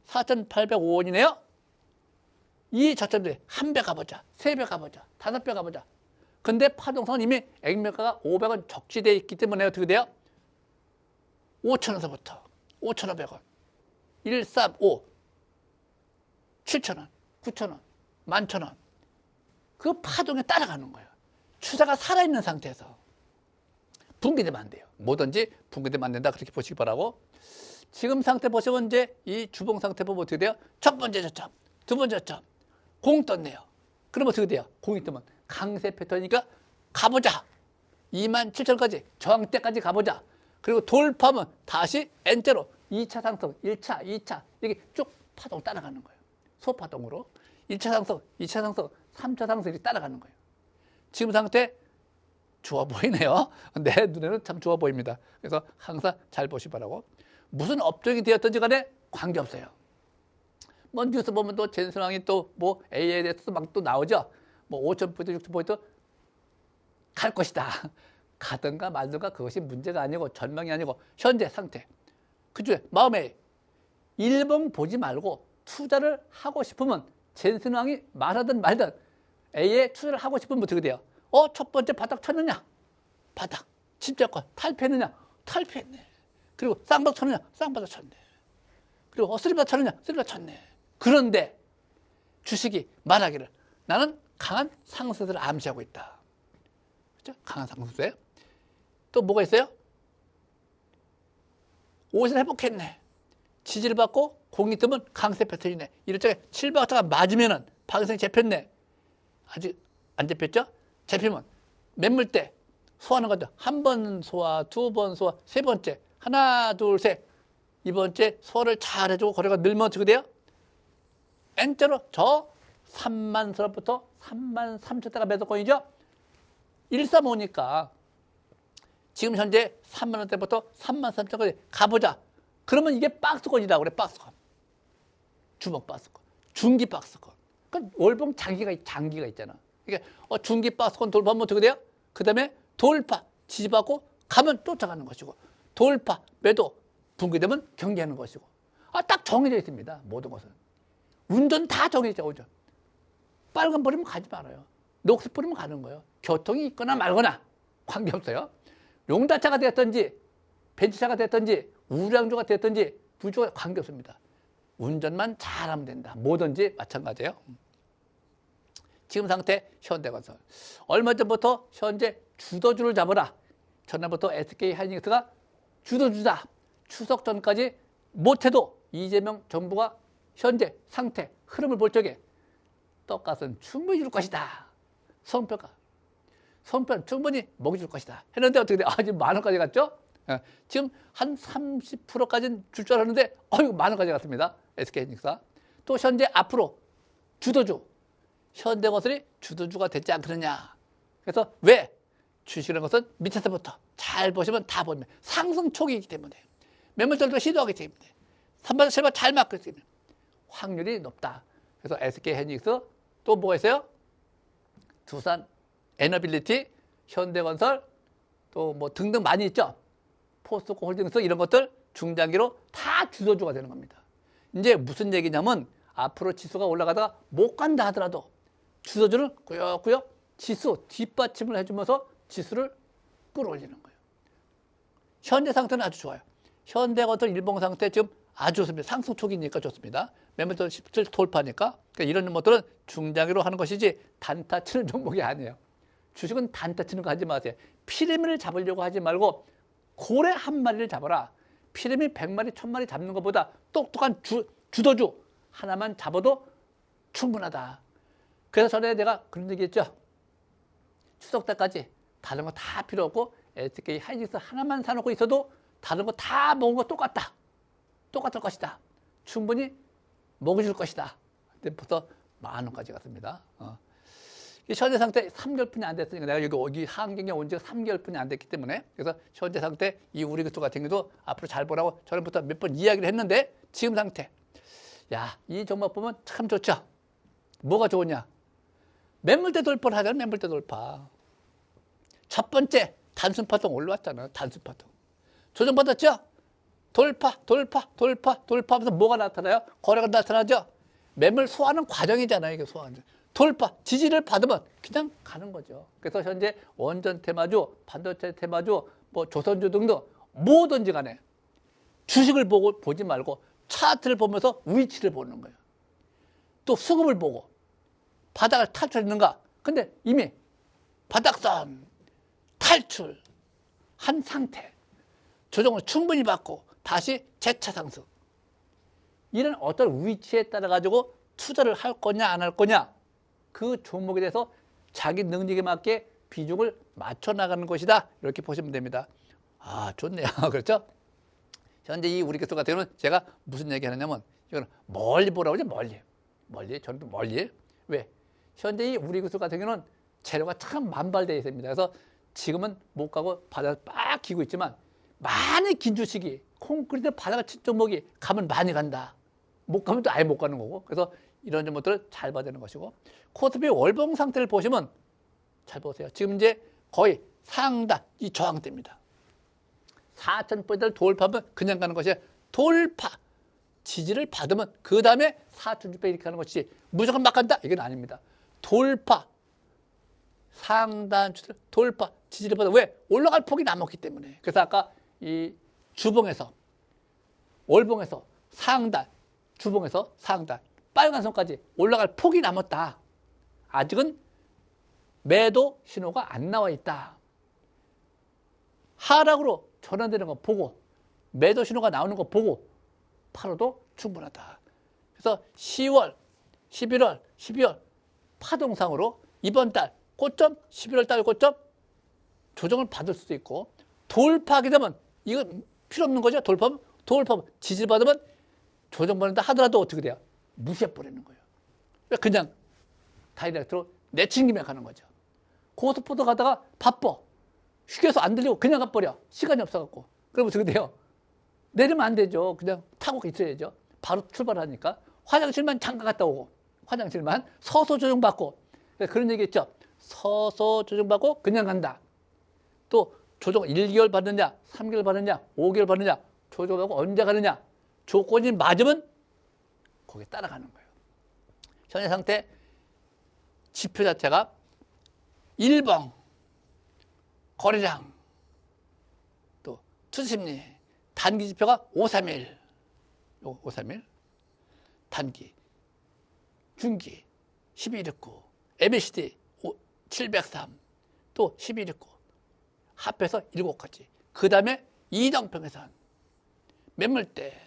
4,805원이네요. 이 저점들이 한 배 가보자, 3배 가보자, 5배 가보자. 근데 파동성은 이미 액면가가 500원 적시되어 있기 때문에 어떻게 돼요? 5,000원서부터 5,500원, 135, 7,000원, 9,000원, 11,000원. 그 파동에 따라가는 거예요. 추세가 살아있는 상태에서. 붕괴되면 안 돼요. 뭐든지 붕괴되면 안 된다. 그렇게 보시기 바라고. 지금 상태 보시면 이제 이 주봉 상태 보면 어떻게 돼요? 첫 번째 저점, 두 번째 저점, 공 떴네요. 그러면 어떻게 돼요? 공이 뜨면 강세 패턴이니까 가보자. 27,000원까지 저항대까지 가보자. 그리고 돌파하면 다시 N자로 2차 상승, 1차, 2차 이렇게 쭉 파동 따라가는 거예요. 소파동으로 1차 상승, 2차 상승, 3차 상승이 따라가는 거예요. 지금 상태 좋아 보이네요. 내 눈에는 참 좋아 보입니다. 그래서 항상 잘 보시 바라고. 무슨 업종이 되었든지 간에 관계없어요. 뭐 뉴스 보면 또 젠슨왕이 또 뭐 A에 대해서 막 또 나오죠. 뭐 5,000포인트, 6,000포인트 갈 것이다. 가든가 말든가 그것이 문제가 아니고 전망이 아니고 현재 상태. 그중에 마음에 일봉 보지 말고 투자를 하고 싶으면 젠슨왕이 말하든 말든 A에 투자를 하고 싶으면 어떻게 돼요? 첫 번째 바닥 쳤느냐? 바닥. 침체권 탈피했느냐? 탈피했네. 그리고 쌍바닥 쳤느냐? 쌍바닥 쳤네. 그리고 쓰리바닥 쳤느냐? 쓰리바닥 쳤네. 그런데 주식이 말하기를 나는 강한 상승세를 암시하고 있다. 그렇죠? 강한 상승세. 또 뭐가 있어요? 옷을 회복했네. 지지를 받고 공이 뜨면 강세 패턴이네. 이럴 적에 7박자가 맞으면은 방생이 잡혔네. 아직 안 잡혔죠? 잡히면 매물대 소화하는 거죠. 한 번 소화, 두 번 소화, 세 번째. 하나, 둘, 셋. 이번째 소화를 잘 해주고 거래가 늘면 어떻게 돼요? N자로 저 30,000원부터 33,000대가 매도권이죠. 135니까 지금 현재 30,000원대부터 33,000원까지 가보자. 그러면 이게 박스권이라고 그래. 박스권. 주먹 박스권, 중기 박스권. 그러니까 월봉 장기가 있잖아. 이게 중기 박스권 돌파하면 어떻게 돼요? 그 다음에 돌파, 지지받고 가면 쫓아가는 것이고, 돌파, 매도, 붕괴되면 경계하는 것이고. 딱 정해져 있습니다. 모든 것은. 운전 다 정해져 오죠. 빨간 불이면 가지 말아요. 녹색 불이면 가는 거예요. 교통이 있거나 말거나 관계없어요. 용달차가 됐든지 벤츠차가 됐든지 우량주가 됐든지 부주가 관계없습니다. 운전만 잘하면 된다. 뭐든지 마찬가지예요. 지금 상태 현대건설. 얼마 전부터 현재 주도주를 잡아라. 전날부터 SK하이닉스가 주도주다. 추석 전까지 못해도 이재명 정부가 현재 상태 흐름을 볼 적에 떡값은 충분히 줄 것이다. 성표가 충분히 먹여줄 것이다. 했는데 어떻게 돼? 지금 10,000원까지 갔죠? 지금 한 30%까지는 줄 줄 알았는데 이거 10,000원까지 갔습니다. SK하이닉스가. 또 현재 앞으로 주도주 현대건설이 주도주가 되지 않겠느냐. 그래서 왜? 주식이라는 것은 밑에서부터 잘 보시면 다 보면 상승 초기이기 때문에 매물절도 시도하기 때문에 3번, 7번 잘 맞고 있기 때문에 확률이 높다. 그래서 SK하이닉스 또 뭐가 있어요? 두산 에너빌리티, 현대건설 또 뭐 등등 많이 있죠. 포스코 홀딩스 이런 것들 중장기로 다 주도주가 되는 겁니다. 이제 무슨 얘기냐면 앞으로 지수가 올라가다가 못 간다 하더라도 주도주는 꾸역꾸역 지수 뒷받침을 해주면서 지수를 끌어올리는 거예요. 현재 상태는 아주 좋아요. 현대건설 일봉 상태 지금 아주 좋습니다. 상승 초기니까 좋습니다. 매물도 17 돌파니까. 그러니까 이런 것들은 중장기로 하는 것이지 단타 치는 종목이 아니에요. 주식은 단타 치는 거 하지 마세요. 피라미드를 잡으려고 하지 말고 고래 한 마리를 잡아라. 피라미드 100마리, 1000마리 잡는 것보다 똑똑한 주도주 하나만 잡아도 충분하다. 그래서 전에 내가 그런 얘기 했죠. 추석 때까지 다른 거 다 필요 없고 SK하이닉스 하나만 사놓고 있어도 다른 거 다 먹은 거 똑같을 것이다. 충분히 먹여줄 것이다. 근데 벌써 10,000원까지 갔습니다. 현재 상태 3개월뿐이 안 됐으니까 내가 여기 한경에 온 지가 3개월뿐이 안 됐기 때문에 그래서 현재 상태 이 우리그토 같은 경우도 앞으로 잘 보라고 전부터 몇 번 이야기를 했는데 지금 상태 이 종목 보면 참 좋죠. 뭐가 좋으냐? 매물대 돌파를 하잖아. 매물대 돌파. 첫 번째 단순 파동 올라왔잖아요. 단순 파동. 조정받았죠? 돌파 하면서 뭐가 나타나요? 거래가 나타나죠? 매물 소화하는 과정이잖아요. 이게 소화하는. 돌파, 지지를 받으면 그냥 가는 거죠. 그래서 현재 원전 테마주, 반도체 테마주, 뭐 조선주 등등 뭐든지 간에 주식을 보지 말고 차트를 보면서 위치를 보는 거예요. 또 수급을 보고 바닥을 탈출했는가? 근데 이미 바닥선 탈출한 상태. 조정을 충분히 받고 다시 재차 상승. 이런 어떤 위치에 따라 가지고 투자를 할 거냐 안 할 거냐 그 종목에 대해서 자기 능력에 맞게 비중을 맞춰 나가는 것이다. 이렇게 보시면 됩니다. 좋네요. 그렇죠? 현재 이 우리 교수 같은 경우는 제가 무슨 얘기 하느냐면 이거는 멀리 보라고 하죠. 멀리. 저는 멀리. 왜? 현재 이 우리 교수 같은 경우는 재료가 참 만발되어 있습니다. 그래서 지금은 못 가고 바닥을 빡 기고 있지만 많이 긴 주식이 콘크리트 바닥을 친 종목이 가면 많이 간다. 못 가면 또 아예 못 가는 거고. 그래서 이런 종목들을 잘 봐야 되는 것이고. 코스피 월봉 상태를 보시면 잘 보세요. 지금 이제 거의 상단 이 저항대입니다. 4,000포인트를 돌파하면 그냥 가는 것이 돌파. 지지를 받으면 그 다음에 4,600 이렇게 하는 것이지 무조건 막 간다? 이건 아닙니다. 돌파. 상단 추세 돌파. 지지를 받아. 왜? 올라갈 폭이 남았기 때문에. 그래서 아까 이 주봉에서 월봉에서 상단 주봉에서 상단 빨간 선까지 올라갈 폭이 남았다. 아직은 매도 신호가 안 나와 있다. 하락으로 전환되는 거 보고 매도 신호가 나오는 거 보고 팔아도 충분하다. 그래서 10월, 11월, 12월 파동상으로 이번 달 고점, 11월 달 고점 조정을 받을 수도 있고 돌파하게 되면 이거 필요 없는 거죠. 돌파하면 지지를 받으면 조정받는다 하더라도 어떻게 돼요? 무시해버리는 거예요. 그냥 다이렉트로 내친김에 가는 거죠. 고속포도 가다가 바빠. 휴게소 안 들리고 그냥 가버려. 시간이 없어갖고. 그러면 어떻게 돼요? 내리면 안 되죠. 그냥 타고 있어야죠. 바로 출발하니까. 화장실만 잠깐 갔다 오고, 화장실만 서서 조정받고, 그런 얘기 있죠. 서서 조정받고 그냥 간다. 또 조정 1개월 받느냐, 3개월 받느냐, 5개월 받느냐, 조정받고 언제 가느냐. 조건이 맞으면 거기에 따라가는 거예요. 현재 상태 지표 자체가 1번 거래량, 또 투자심리, 단기 지표가 531, 531, 단기, 중기 1219, MACD 703, 또 1219, 합해서 7가지. 그 다음에 이정평선, 매물대,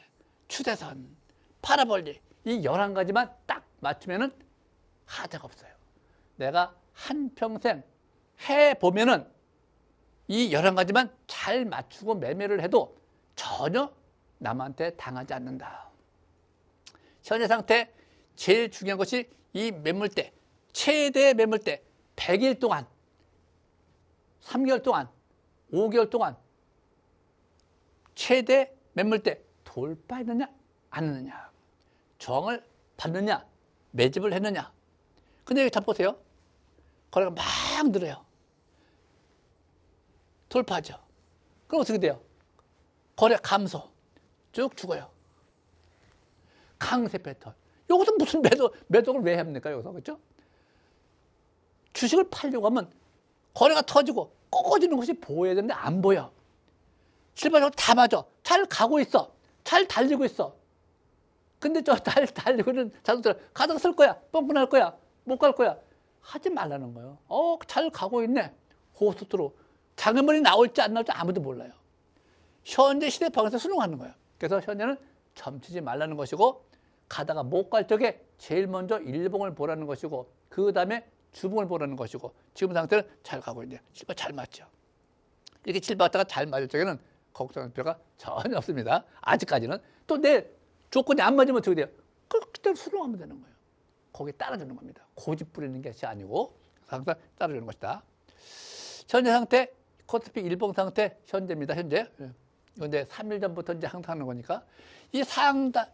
추세선, 파라볼릭, 이 11가지만 딱 맞추면은 하자가 없어요. 내가 한평생 해보면은 이 11가지만 잘 맞추고 매매를 해도 전혀 남한테 당하지 않는다. 현재 상태 제일 중요한 것이 이 매물대, 최대 매물대 100일 동안, 3개월 동안, 5개월 동안 최대 매물대 돌파했느냐 안 했느냐, 저항을 받느냐 매집을 했느냐. 근데 여기 잘 보세요. 거래가 막 늘어요. 돌파하죠. 그럼 어떻게 돼요? 거래 감소, 쭉 죽어요. 강세 패턴. 여기서 무슨 매도를 왜 합니까? 여기서, 그렇죠? 주식을 팔려고 하면 거래가 터지고 꺾어지는 것이 보여야 되는데 안 보여. 실발적으로 다 맞아. 잘 가고 있어. 잘 달리고 있어. 근데 저 잘 달리고 있는 자동차 가다가 쓸 거야. 뻥뻥 할 거야. 못 갈 거야. 하지 말라는 거예요. 잘 가고 있네. 고속도로. 장애물이 나올지 안 나올지 아무도 몰라요. 현재 시대 방에서 순응하는 거예요. 그래서 현재는 점치지 말라는 것이고, 가다가 못 갈 적에 제일 먼저 일봉을 보라는 것이고, 그 다음에 주봉을 보라는 것이고, 지금 상태는 잘 가고 있네요. 실바 잘 맞죠. 이렇게 칠봤다가 잘 맞을 적에는 걱정할 필요가 전혀 없습니다. 아직까지는. 또 내일 조건이 안 맞으면 어떻게 돼요? 그때 순응하면 되는 거예요. 거기에 따라주는 겁니다. 고집 부리는 것이 아니고 항상 따라주는 것이다. 현재 상태, 코스피 일봉 상태 현재입니다. 현재. 이건데 3일 전부터 이제 항상 하는 거니까, 이 상단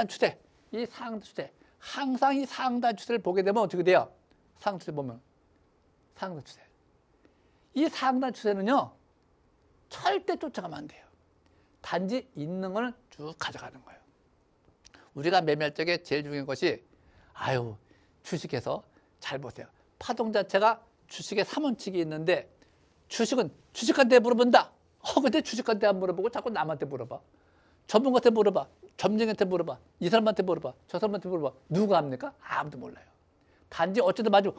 추세, 이 상단 추세, 항상 이 상단 추세를 보게 되면 어떻게 돼요? 상단 추세 보면 상단 추세. 이 상단 추세는요, 절대 쫓아가면 안 돼요. 단지 있는 거는 쭉 가져가는 거예요. 우리가 매매할 적에 제일 중요한 것이, 주식에서 잘 보세요. 파동 자체가 주식의 3원칙이 있는데, 주식은 주식한테 물어본다. 근데 주식한테 안 물어보고 자꾸 남한테 물어봐. 전문가한테 물어봐. 점쟁이한테 물어봐. 이 사람한테 물어봐. 저 사람한테 물어봐. 누가 합니까? 아무도 몰라요. 단지 어쩌다 맞으면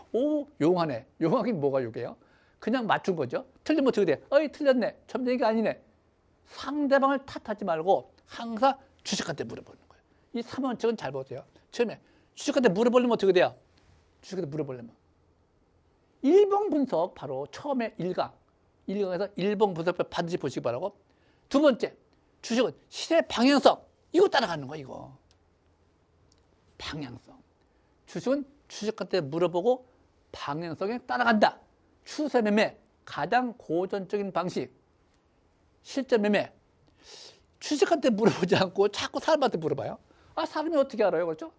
용하네. 용하긴 뭐가 용해요? 그냥 맞춘 거죠. 틀리면 어떻게 돼? 틀렸네. 점쟁이가 아니네. 상대방을 탓하지 말고 항상 주식한테 물어보는 거예요. 이 3원칙은 잘 보세요. 처음에 주식한테 물어보려면 어떻게 돼요? 주식한테 물어보려면 일봉 분석, 바로 처음에 1강에서 일봉 분석을 반드시 보시기 바라고, 두 번째, 주식은 시세 방향성, 이거 따라가는 거야. 이거 방향성. 주식은 주식한테 물어보고 방향성에 따라간다. 추세 매매 가장 고전적인 방식. 실전 매매, 주식한테 물어보지 않고 자꾸 사람한테 물어봐요. 사람이 어떻게 알아요? 그렇죠?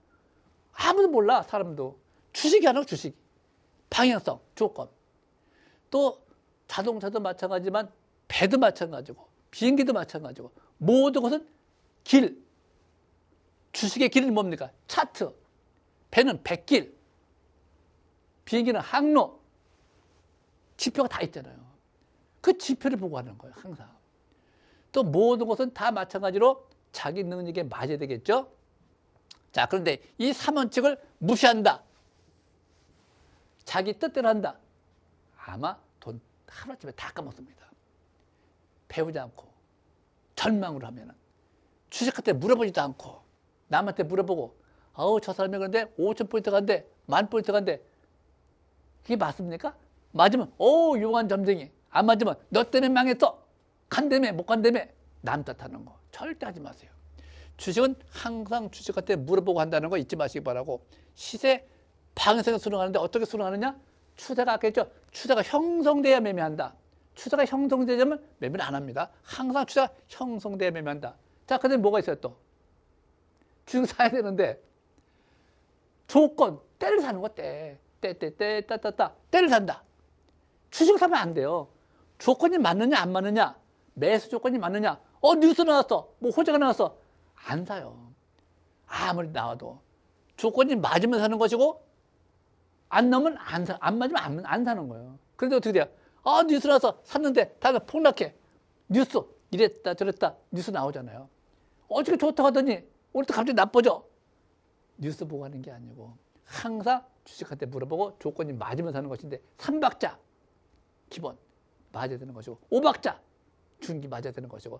아무도 몰라. 사람도. 주식이 아니고 주식. 방향성, 조건. 또 자동차도 마찬가지지만 배도 마찬가지고 비행기도 마찬가지고, 모든 것은 길. 주식의 길은 뭡니까? 차트. 배는 백길. 비행기는 항로. 지표가 다 있잖아요. 그 지표를 보고 하는 거예요. 항상. 또 모든 것은 다 마찬가지로 자기 능력에 맞아야 되겠죠. 자, 그런데 이 3원칙을 무시한다. 자기 뜻대로 한다. 아마 돈 하루아침에 다 까먹습니다. 배우지 않고 절망으로 하면은, 주식한테 물어보지도 않고 남한테 물어보고, 저 사람이 그런데 5,000포인트 간대, 10,000포인트 간대. 그게 맞습니까? 맞으면 용한 점쟁이. 안 맞으면 너 때문에 망했어. 간다며 못 간다며. 남 탓하는 거 절대 하지 마세요. 주식은 항상 주식한테 물어보고 한다는 거 잊지 마시기 바라고, 시세 방향성에 수능하는데 어떻게 수능하느냐? 추세가 아까 했죠. 추세가 형성돼야 매매한다. 추세가 형성되려면 매매를 안 합니다. 항상 추세가 형성돼야 매매한다. 자, 근데 뭐가 있어요 또? 주식 사야 되는데 조건, 때를 사는 거 때. 따따따. 때를 산다. 주식 사면 안 돼요. 조건이 맞느냐 안 맞느냐, 매수 조건이 맞느냐, 뉴스 나왔어, 뭐 호재가 나왔어, 안 사요. 아무리 나와도 조건이 맞으면 사는 것이고 안 나오면 안 맞으면 안 사는 거예요. 그런데 어떻게 돼요? 뉴스 나와서 샀는데 다음에 폭락해. 뉴스 이랬다 저랬다 뉴스 나오잖아요. 어저께 좋다고 하더니 오늘 또 갑자기 나빠져. 뉴스 보고 하는 게 아니고 항상 주식한테 물어보고 조건이 맞으면 사는 것인데 3박자 기본 맞아야 되는 것이고 5박자 중기 맞아야 되는 것이고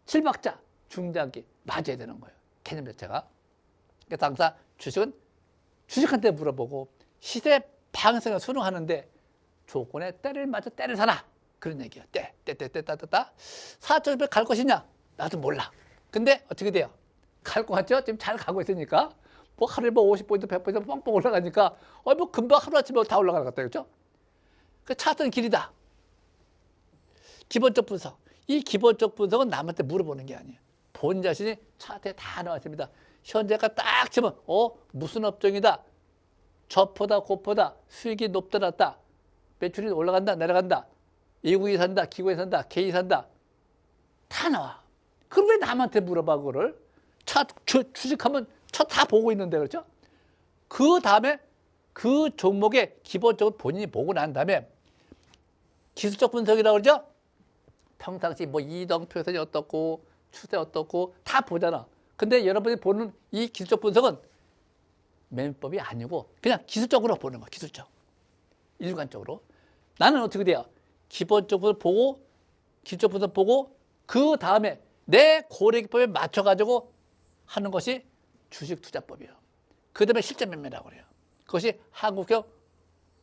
7박자 중단기 맞아야 되는 거예요. 개념 자체가. 그래서 항상 주식은 주식한테 물어보고 시세 방향성을 수능하는데 조건에 때를 맞아 때를 사라. 그런 얘기야. 따따따. 4,500 갈 것이냐? 나도 몰라. 근데 어떻게 돼요? 갈 것 같죠? 지금 잘 가고 있으니까. 뭐 하루에 뭐 50포인트, 100포인트 뻥뻥 올라가니까 뭐 금방 하루아침에 다 올라가는 것 같다. 그렇죠? 그 차선 길이다. 기본적 분석. 이 기본적 분석은 남한테 물어보는 게 아니에요. 본 자신이 차트에 다 나왔습니다. 현재가 딱 치면 무슨 업종이다. 저포다 고포다. 수익이 높다 낮다. 매출이 올라간다 내려간다. 외국이 산다 기관이 산다 개인이 산다. 다 나와. 그럼 왜 남한테 물어봐 그거를. 주식하면 차 다 보고 있는데 그렇죠? 그 다음에 그 종목의 기본적으로 본인이 보고 난 다음에 기술적 분석이라고 그러죠? 평상시 뭐 이동표선이 어떻고 추세 어떻고 다 보잖아. 근데 여러분이 보는 이 기술적 분석은 매매법이 아니고 그냥 기술적으로 보는 거야. 기술적. 일관적으로. 나는 어떻게 돼요? 기본적으로 보고 기술적 분석 보고 그 다음에 내 고래기법에 맞춰가지고 하는 것이 주식 투자법이에요. 그 다음에 실전 매매라고 그래요. 그것이 한국형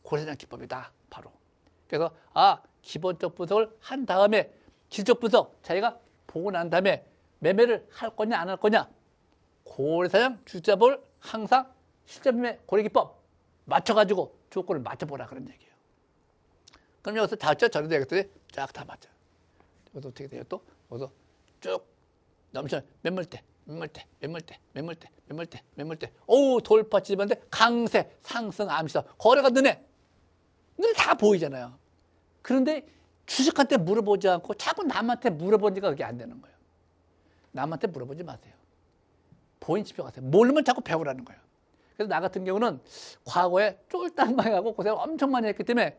고래장 기법이다. 바로. 그래서 기본적 분석을 한 다음에 기술적 분석 자기가 보고 난 다음에 매매를 할 거냐 안 할 거냐 고래사장 주자법을 항상 실전 매매 고래기법 맞춰가지고 조건을 맞춰보라 그런 얘기예요. 그럼 여기서 다 했죠? 전에도 얘기했더니 쫙 다 맞죠. 여기서 어떻게 돼요? 또 여기서 쭉 넘쳐 매물대 오 돌파 지점인데 강세 상승 암시다. 거래가 느네. 근데 다 보이잖아요. 그런데 주식한테 물어보지 않고 자꾸 남한테 물어보니까 그게 안 되는 거예요. 남한테 물어보지 마세요. 본인 집에 가세요. 모르면 자꾸 배우라는 거예요. 그래서 나 같은 경우는 과거에 쫄딱 많이 하고 고생 엄청 많이 했기 때문에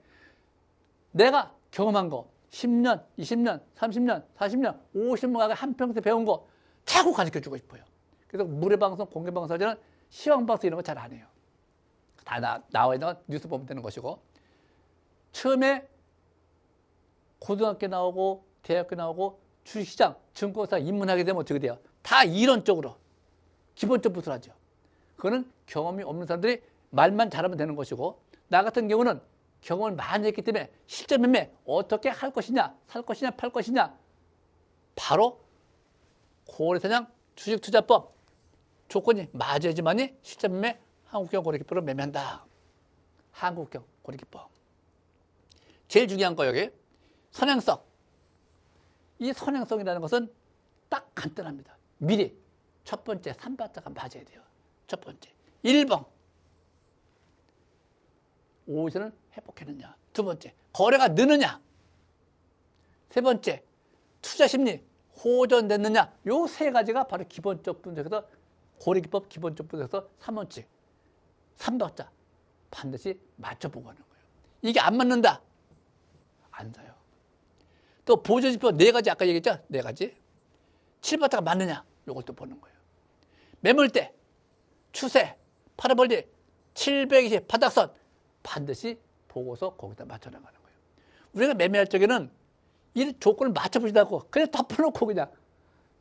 내가 경험한 거 10년, 20년, 30년, 40년, 50년 한평생 배운 거 자꾸 가르쳐주고 싶어요. 그래서 무료방송, 공개방송 하자는 시황방송 이런 거 잘 안 해요. 다 나와 있는 건 뉴스 보면 되는 것이고 처음에 고등학교 나오고 대학교 나오고 주식시장, 증권사 입문하게 되면 어떻게 돼요? 다 이론적으로 기본적 분석을 하죠. 그거는 경험이 없는 사람들이 말만 잘하면 되는 것이고 나 같은 경우는 경험을 많이 했기 때문에 실전 매매 어떻게 할 것이냐, 살 것이냐, 팔 것이냐 바로 고래사냥 주식투자법 조건이 맞아야지만이 실전 매매 한국형 고래기법으로 매매한다. 한국형 고래기법. 제일 중요한 거 여기 선행성. 이 선행성이라는 것은 딱 간단합니다. 미리 첫 번째 3박자가 맞아야 돼요. 첫 번째 1번 오전을 회복했느냐. 두 번째 거래가 느느냐. 세 번째 투자 심리 호전됐느냐. 요 세 가지가 바로 기본적 분석에서 고래기법 기본적 분석에서 3원칙 3박자 반드시 맞춰보고 하는 거예요. 이게 안 맞는다. 안 사요. 또 보조지표 4가지 아까 얘기했죠? 4가지. 7박자가 맞느냐? 요걸 또 보는 거예요. 매물대, 추세, 팔아벌리, 720 바닥선 반드시 보고서 거기다 맞춰 나가는 거예요. 우리가 매매할 적에는 이 조건을 맞춰보지도 않고 그냥 덮어놓고 그냥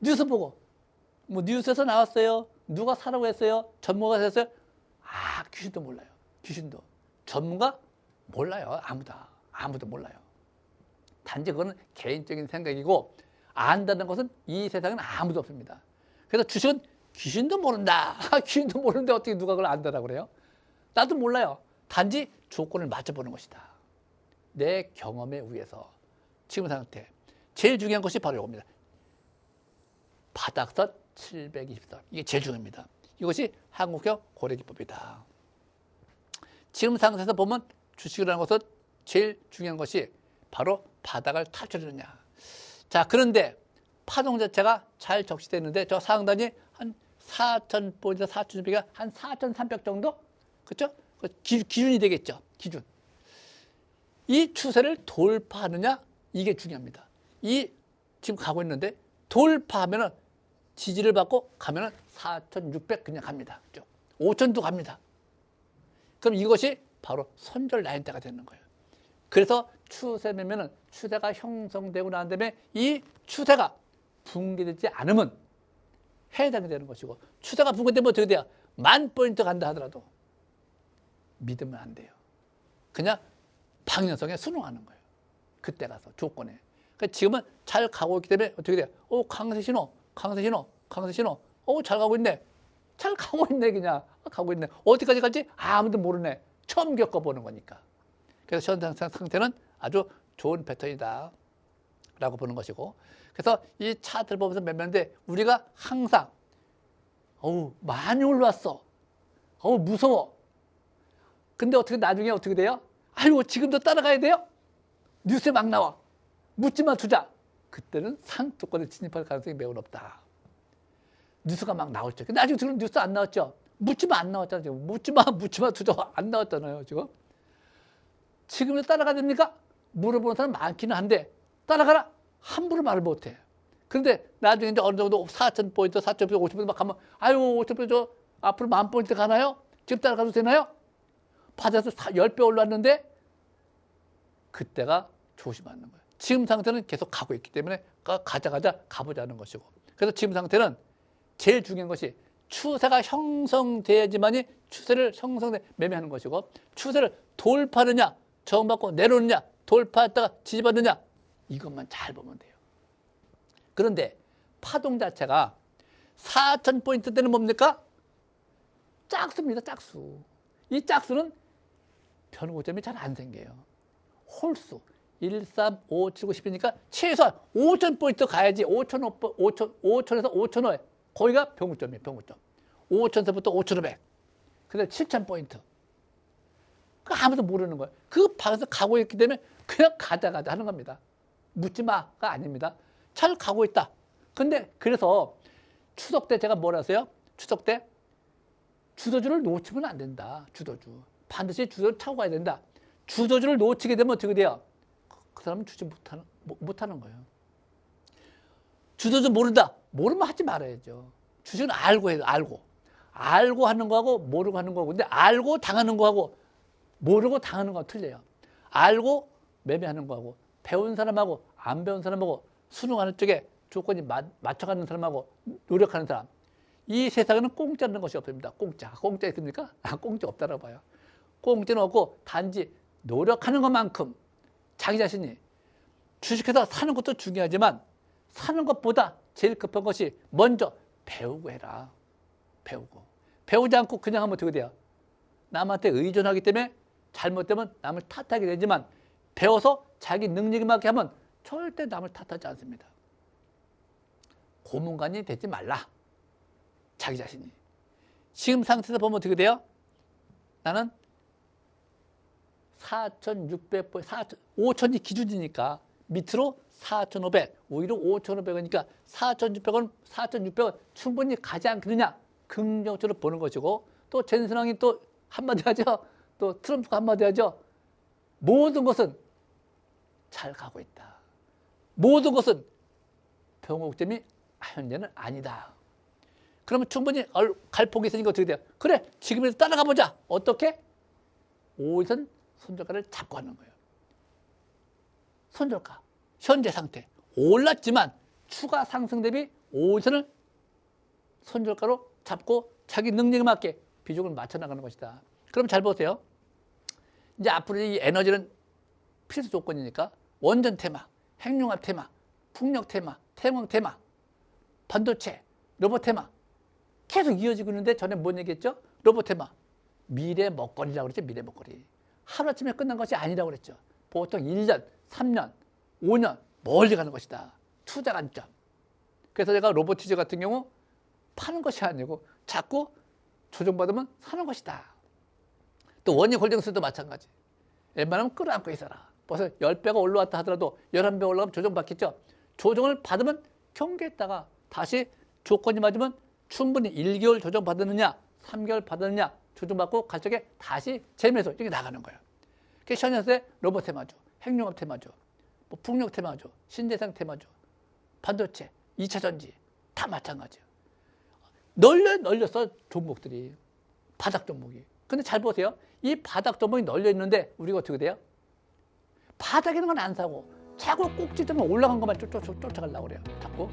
뉴스 보고 뭐 뉴스에서 나왔어요. 누가 사라고 했어요. 전문가가 했어요. 귀신도 몰라요. 귀신도. 전문가 몰라요. 아무도 몰라요. 단지 그거는 개인적인 생각이고 안다는 것은 이 세상에는 아무도 없습니다. 그래서 주식은 귀신도 모른다. 귀신도 모르는데 어떻게 누가 그걸 안다라고 그래요? 나도 몰라요. 단지 조건을 맞춰보는 것이다. 내 경험에 의해서 지금 상태 제일 중요한 것이 바로 이겁니다. 바닥선 724. 이게 제일 중요합니다. 이것이 한국형 고래기법이다. 지금 상태에서 보면 주식이라는 것은 제일 중요한 것이 바로 바닥을 탈출하느냐. 자, 그런데 파동 자체가 잘 적시됐는데 저 상단이 한 4,000포인트, 4,600이 한 4,300 정도? 그렇죠? 기준이 되겠죠. 기준. 이 추세를 돌파하느냐? 이게 중요합니다. 이 지금 가고 있는데 돌파하면은 지지를 받고 가면은 4,600 그냥 갑니다. 그죠? 5,000도 갑니다. 그럼 이것이 바로 손절 라인대가 되는 거예요. 그래서 추세면은 추세가 형성되고 난 다음에 이 추세가 붕괴되지 않으면 해당이 되는 것이고, 추세가 붕괴되면 어떻게 돼요? 10,000포인트 간다 하더라도 믿으면 안 돼요. 그냥 방향성에 순응하는 거예요. 그때 가서 조건에. 그러니까 지금은 잘 가고 있기 때문에 어떻게 돼요? 강세 신호, 강세 신호, 강세 신호. 잘 가고 있네. 잘 가고 있네, 그냥. 가고 있네. 어디까지 갈지 아무도 모르네. 처음 겪어보는 거니까. 그래서 현 상태는 아주 좋은 패턴이다 라고 보는 것이고, 그래서 이 차트를 보면서 매매하는데 우리가 항상 많이 올라왔어. 무서워. 근데 나중에 어떻게 돼요? 아이고, 지금도 따라가야 돼요? 뉴스에 막 나와. 묻지마 투자. 그때는 상투권에 진입할 가능성이 매우 높다. 뉴스가 막 나왔죠. 근데 아직 지금 뉴스 안 나왔죠? 묻지마 안 나왔잖아요. 지금. 묻지마 투자 안 나왔잖아요. 지금. 지금도 따라가야 됩니까? 물어보는 사람 많기는 한데 따라가라? 함부로 말을 못해. 그런데 나중에 이제 어느 정도 4,000포인트, 4,000포인트, 5,000포인트 막 가면 5,000포인트 저 앞으로 10,000포인트 가나요? 지금 따라가도 되나요? 받아서 10배 올랐는데 그때가 조심하는 거예요. 지금 상태는 계속 가고 있기 때문에 가자 가보자는 것이고, 그래서 지금 상태는 제일 중요한 것이 추세가 형성돼야지만이 추세를 매매하는 것이고, 추세를 돌파하느냐 저항받고 내려오느냐 돌파했다가 지지받느냐 이것만 잘 보면 돼요. 그런데 파동 자체가 4,000포인트 때는 뭡니까? 짝수입니다. 짝수. 이 짝수는 변고점이 잘 안 생겨요. 홀수 1, 3, 5, 7, 9, 10이니까 최소한 5,000포인트 가야지. 5,000에서 5,500 거기가 변고점이에요. 변고점 5,000에서부터 5,500 그다음에 7,000포인트. 아무도 모르는 거예요. 그 방에서 가고 있기 때문에 그냥 가자 하는 겁니다. 묻지 마가 아닙니다. 잘 가고 있다. 근데 그래서 추석 때 제가 뭘 하세요? 추석 때 주도주를 놓치면 안 된다. 주도주. 반드시 주도를 타고 가야 된다. 주도주를 놓치게 되면 어떻게 돼요? 그 사람은 주지 못하는 거예요. 주도주 모른다. 모르면 하지 말아야죠. 주식은 알고 해요. 알고 하는 거하고 모르고 하는 거고. 근데 알고 당하는 거하고 모르고 당하는 거하고 틀려요. 알고 매매하는 거하고 배운 사람하고 안 배운 사람하고 수능하는 쪽에 조건이 맞춰가는 사람하고 노력하는 사람. 이 세상에는 공짜라는 것이 없습니다. 공짜 있습니까? 공짜 없다라고 봐요. 공짜는 없고 단지 노력하는 것만큼 자기 자신이 주식해서 사는 것도 중요하지만 사는 것보다 제일 급한 것이 먼저 배우고 해라. 배우지 않고 그냥 하면 어떻게 돼요? 남한테 의존하기 때문에 잘못되면 남을 탓하게 되지만 배워서 자기 능력에 맞게 하면 절대 남을 탓하지 않습니다. 고문관이 되지 말라. 자기 자신이. 지금 상태에서 보면 어떻게 돼요? 나는 4,600, 5,000이 기준이니까 밑으로 4,500, 오히려 5,500이니까 4,600원 충분히 가지 않겠느냐. 긍정적으로 보는 것이고, 또 젠슨왕이 또 한마디 하죠. 또 트럼프가 한마디 하죠. 모든 것은 잘 가고 있다. 모든 것은 변곡점이 현재는 아니다. 그러면 충분히 갈 폭이 있으니까 어떻게 돼요? 그래, 지금이라도 따라가 보자. 어떻게? 5선 손절가를 잡고 하는 거예요. 손절가, 현재 상태. 올랐지만 추가 상승 대비 5선을 손절가로 잡고 자기 능력에 맞게 비중을 맞춰 나가는 것이다. 그럼 잘 보세요. 이제 앞으로 이 에너지는 필수 조건이니까 원전 테마, 핵융합 테마, 풍력 테마, 태양광 테마, 반도체, 로봇 테마 계속 이어지고 있는데 전에 뭔 얘기했죠? 로봇 테마. 미래 먹거리라고 그랬죠. 미래 먹거리. 하루아침에 끝난 것이 아니라고 그랬죠. 보통 1년, 3년, 5년 멀리 가는 것이다. 투자 관점. 그래서 제가 로보티즈 같은 경우 파는 것이 아니고 자꾸 조정받으면 사는 것이다. 또 원익홀딩스도 마찬가지. 웬만하면 끌어안고 있어라. 벌써 10배가 올라왔다 하더라도 11배 올라가면 조정받겠죠. 조정을 받으면 경계했다가 다시 조건이 맞으면 충분히 1개월 조정받았느냐 3개월 받았느냐 조정받고 갈 적에 다시 재매수 이렇게 나가는 거예요. 그게 션에서의 로봇 테마주, 핵융합 테마주, 뭐 풍력 테마주, 신재생 테마주, 반도체, 2차 전지 다 마찬가지예요. 널렸어 종목들이. 바닥 종목이. 근데 잘 보세요. 이 바닥 종목이 널려 있는데 우리가 어떻게 돼요? 바닥에 있는 건 안 사고 자꾸 꼭지 때문에 올라간 것만 쫓아가려고 그래요. 자꾸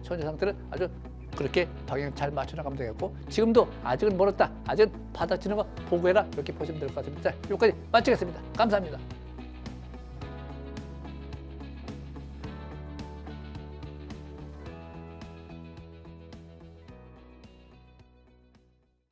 현재 상태를 아주 그렇게 방향 잘 맞춰나가면 되겠고 지금도 아직은 멀었다. 아직은 바닥 치는 거 보고해라. 이렇게 보시면 될 것 같습니다. 자, 여기까지 마치겠습니다. 감사합니다.